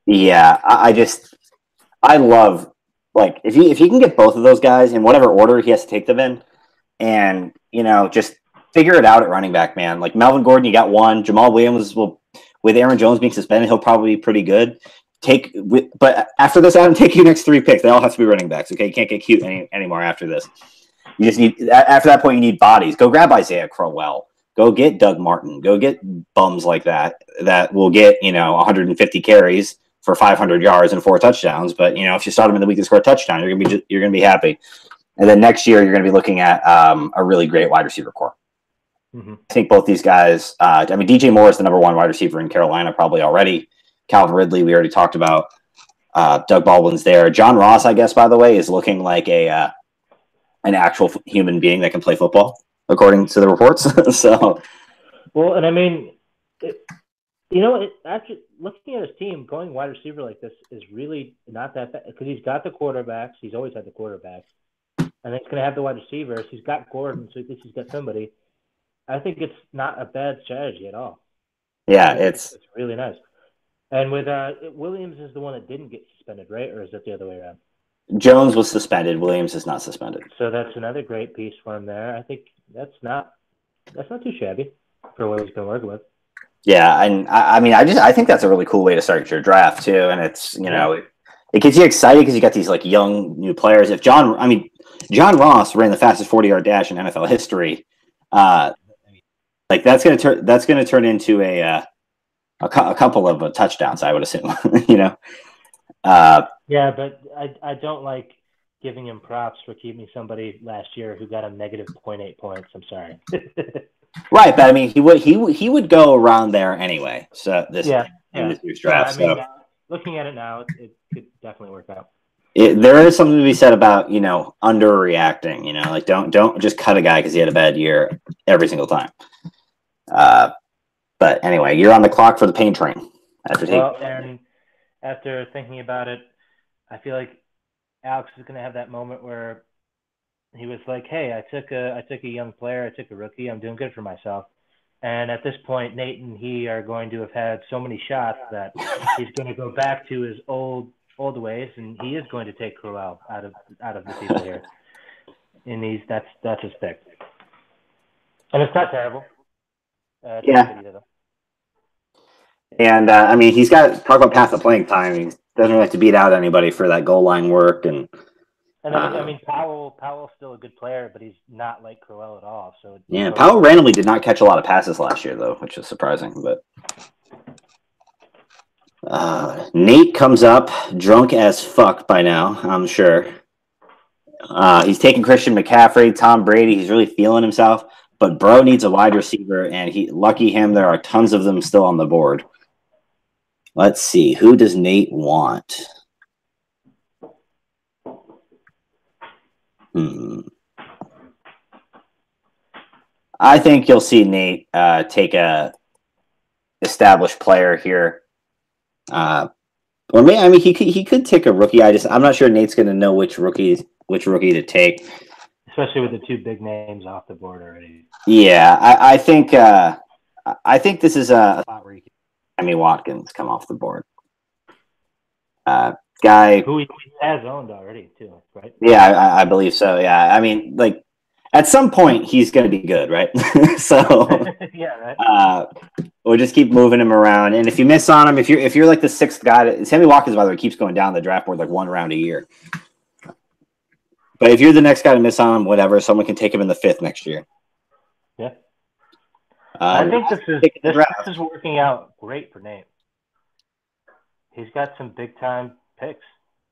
Yeah, I love if he can get both of those guys in whatever order he has to take them in, and just figure it out at running back, man. Like Melvin Gordon, you got one. Jamal Williams with Aaron Jones being suspended, he'll probably be pretty good. But after this, Adam, take your next 3 picks. They all have to be running backs. Okay, you can't get cute anymore after this. You just need after that point, you need bodies. Go grab Isaiah Crowell. Go get Doug Martin. Go get bums like that will get 150 carries for 500 yards and 4 touchdowns. But if you start them in the week to score a touchdown, you're gonna be happy. And then next year, you're gonna be looking at a really great wide receiver core. Mm-hmm. I think both these guys. DJ Moore is the number 1 wide receiver in Carolina probably already. Calvin Ridley, we already talked about. Doug Baldwin's there. John Ross, I guess, by the way, is looking like a an actual human being that can play football, according to the reports. So, well, and I mean, actually looking at his team, going wide receiver like this is really not that bad because he's got the quarterbacks. He's always had the quarterbacks, and then he's going to have the wide receivers. He's got Gordon, so at least he's got somebody. I think it's not a bad strategy at all. yeah, It's really nice. And with Williams is the one that didn't get suspended, right? Or is it the other way around? Jones was suspended. Williams is not suspended. So that's another great piece for him there. I think that's not too shabby for what he's been working with. Yeah, and I think that's a really cool way to start your draft too. And it's it gets you excited because you got these like young new players. If John Ross ran the fastest 40-yard dash in NFL history, like that's gonna turn into a couple of touchdowns, I would assume. Yeah, but I don't like giving him props for keeping somebody last year who got a negative 0.8 points. I'm sorry. Right, but I mean, he would go around there anyway. So this year's draft. I mean, looking at it now, it could definitely work out. There is something to be said about underreacting. Like don't just cut a guy because he had a bad year every single time. But anyway, you're on the clock for the pain train. And after thinking about it, I feel like Alex is going to have that moment where he was like, "Hey, I took a young player, I took a rookie, I'm doing good for myself." And at this point, Nate and he are going to have had so many shots that he's going to go back to his old ways, and he is going to take Crowell out of the people here. And that's his pick, and it's not terrible. Yeah. And I mean, he's got talk about path of playing time. He doesn't really have to beat out anybody for that goal line work. And I mean, Powell's still a good player, but he's not like Crowell at all. So Powell randomly did not catch a lot of passes last year, though, which is surprising. But Nate comes up drunk as fuck by now, I'm sure. He's taking Christian McCaffrey, Tom Brady. He's really feeling himself. But bro needs a wide receiver, and lucky him, there are tons of them still on the board. Let's see. Who does Nate want? I think you'll see Nate take a established player here. Or maybe, I mean, he could take a rookie. I'm not sure Nate's going to know which rookie to take. Especially with the two big names off the board already. Yeah, I think this is a spot where you can Sammy Watkins come off the board. Guy who he has owned already too, right? Yeah, I believe so. Yeah, I mean, like at some point he's going to be good, right? So yeah, right. We'll just keep moving him around, and if you miss on him, if you're like the sixth guy, Sammy Watkins, by the way, keeps going down the draft board like one round a year. But if you're the next guy to miss on him, whatever, someone can take him in the fifth next year. Yeah. I think this is working out great for Nate. He's got some big time picks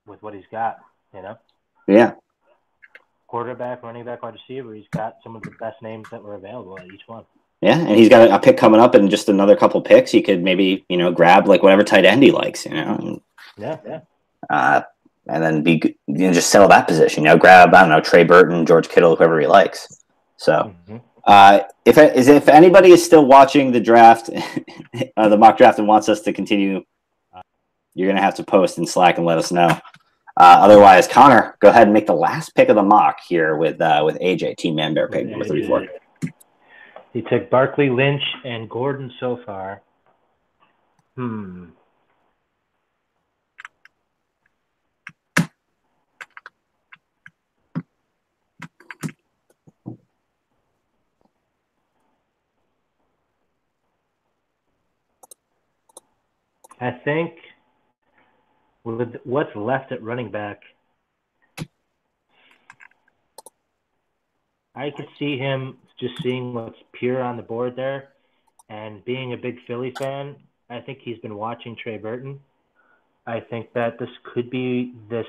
with what he's got, Yeah. Quarterback, running back, wide receiver. He's got some of the best names that were available at each one. Yeah, and he's got a pick coming up and just another couple picks. He could maybe, grab like whatever tight end he likes, And, and then just settle that position. Grab, I don't know, Trey Burton, George Kittle, whoever he likes. So, if anybody is still watching the draft, the mock draft, and wants us to continue, you're gonna have to post in Slack and let us know. Otherwise, Connor, go ahead and make the last pick of the mock here with AJ, Team Man Bear pick number 34. He took Barkley, Lynch, and Gordon so far. I think with what's left at running back, I could see him just seeing what's pure on the board there, and being a big Philly fan, I think he's been watching Trey Burton. I think that this could be this.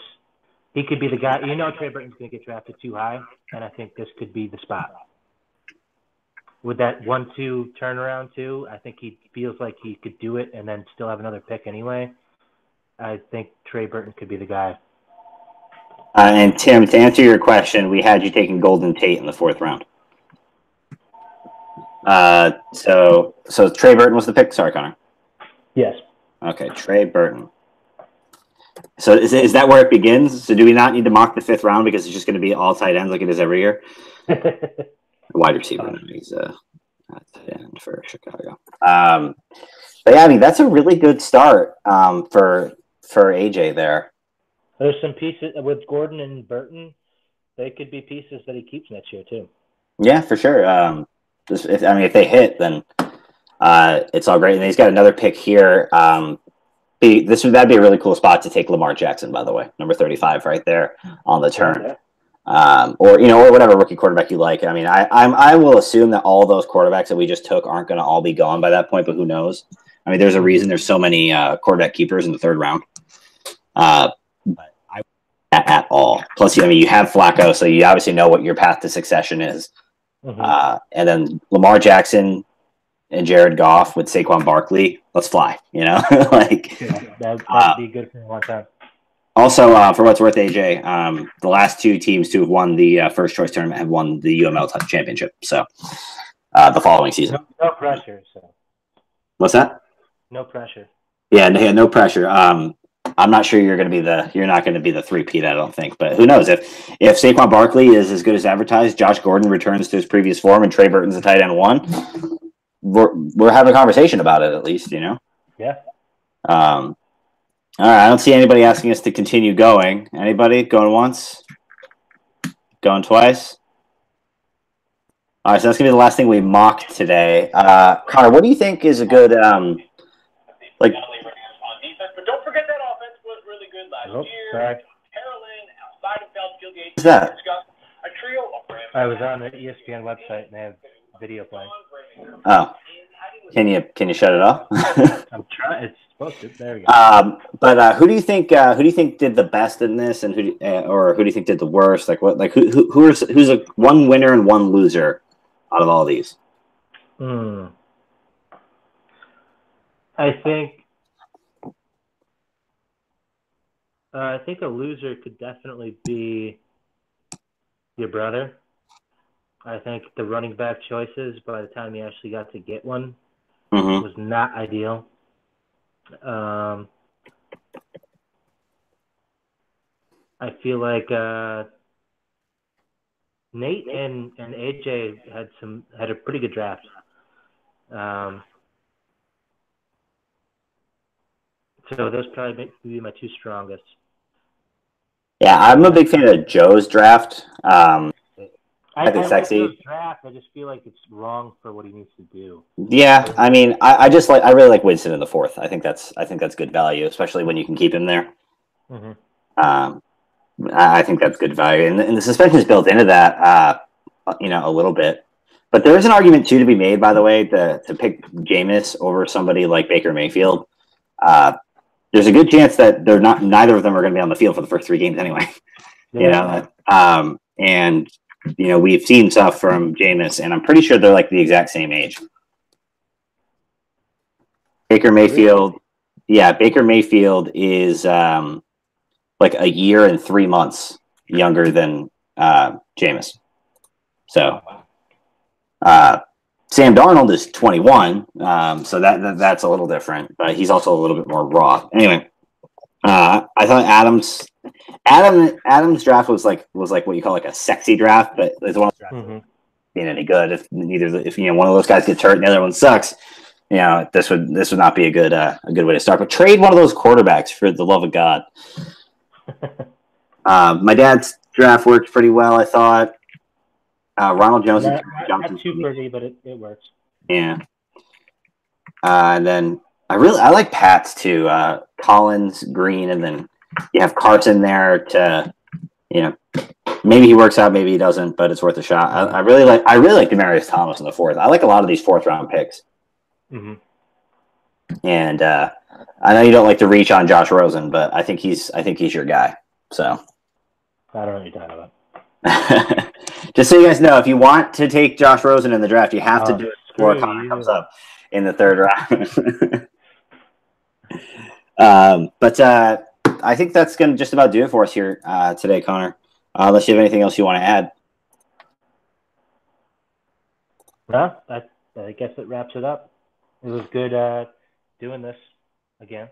He could be the guy. Trey Burton's going to get drafted too high, and I think this could be the spot. With that 1-2 turnaround too, I think he feels like he could do it and then still have another pick anyway. I think Trey Burton could be the guy. And Tim, to answer your question, we had you taking Golden Tate in the 4th round. So Trey Burton was the pick. Sorry, Connor. Yes. Okay, Trey Burton. So is that where it begins? So do we not need to mock the 5th round because it's just going to be all tight ends like it is every year? Wide receiver. He's a tight end for Chicago. But yeah, I mean that's a really good start for AJ there. There's some pieces with Gordon and Burton. They could be pieces that he keeps next year too. Yeah, for sure. If they hit, then it's all great. And he's got another pick here. That'd be a really cool spot to take Lamar Jackson, by the way, number 35, right there on the turn. Okay. Or whatever rookie quarterback you like. I mean, I will assume that all those quarterbacks that we just took aren't going to all be gone by that point, but who knows? I mean, there's a reason there's so many quarterback keepers in the 3rd round. But I at all. Plus, you have Flacco, so you obviously know what your path to succession is. Mm-hmm. And then Lamar Jackson and Jared Goff with Saquon Barkley. Let's fly. That'd be good for a long time. Also, for what's worth, AJ, the last 2 teams to have won the first choice tournament have won the UML championship. So the following season. No pressure. So. What's that? No pressure. Yeah, no pressure. I'm not sure you're not going to be the 3-peat, I don't think. But who knows? If Saquon Barkley is as good as advertised, Josh Gordon returns to his previous form, and Trey Burton's a tight end 1, we're having a conversation about it at least, Yeah. All right, I don't see anybody asking us to continue going. Anybody going once? Going twice? All right, so that's going to be the last thing we mocked today. Connor, what do you think is a good But don't forget that offense was really good last year. Sorry. Carolyn, outside of field games. What's that? A trio of I was on the ESPN website and they have video playing. Oh. Can you shut it off? I'm trying. It's supposed to. There we go. But who do you think did the best in this, and who do you think did the worst? Who's a one winner and one loser out of all these? I think a loser could definitely be your brother. I think the running back choices, by the time he actually got to get one, was not ideal. I feel like Nate and AJ had a pretty good draft. So those probably be my 2 strongest. Yeah, I'm a big fan of Joe's draft. I think sexy. Like draft, I just feel like it's wrong for what he needs to do. Yeah, I mean, I really like Winston in the 4th. I think that's good value, especially when you can keep him there. I think that's good value, and the suspension is built into that, a little bit. But there is an argument too to be made, by the way, to pick Jameis over somebody like Baker Mayfield. There's a good chance that neither of them are going to be on the field for the first 3 games anyway. Yeah. And we've seen stuff from Jameis, and I'm pretty sure they're like the exact same age. Baker Mayfield is like a year and 3 months younger than Jameis. So Sam Darnold is 21, so that's a little different, but he's also a little bit more raw. Anyway, I thought Adam's draft was like what you call like a sexy draft, but it's one of those drafts being any good. If one of those guys gets hurt and the other one sucks, this would not be a good way to start. But trade one of those quarterbacks for the love of God. My dad's draft worked pretty well, I thought. Ronald Jones and not too pretty, but it works. Yeah. And then I like Pat's too. Collins, Green, and then you have Carson there to, maybe he works out, maybe he doesn't, but it's worth a shot. I really like Demaryius Thomas in the 4th. I like a lot of these 4th round picks. And I know you don't like to reach on Josh Rosen, but I think he's your guy. So I don't know what you're talking about. Just so you guys know, if you want to take Josh Rosen in the draft, you have to do it before Connor comes up in the 3rd round. But I think that's going to just about do it for us here today, Connor. Unless you have anything else you want to add. No, I guess it wraps it up. It was good doing this again.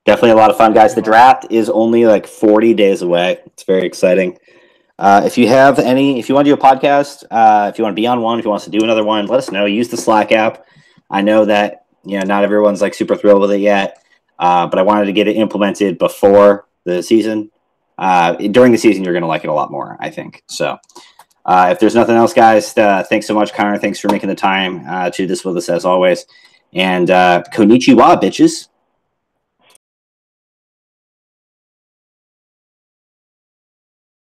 Definitely a lot of fun, guys. The draft is only like 40 days away. It's very exciting. If you want to do a podcast, if you want to be on one, if you want us to do another one, let us know. Use the Slack app. I know that not everyone's like super thrilled with it yet, but I wanted to get it implemented before the season. During the season, you're going to like it a lot more, I think. So if there's nothing else, guys, thanks so much, Connor. Thanks for making the time to do this with us as always. And konnichiwa, bitches.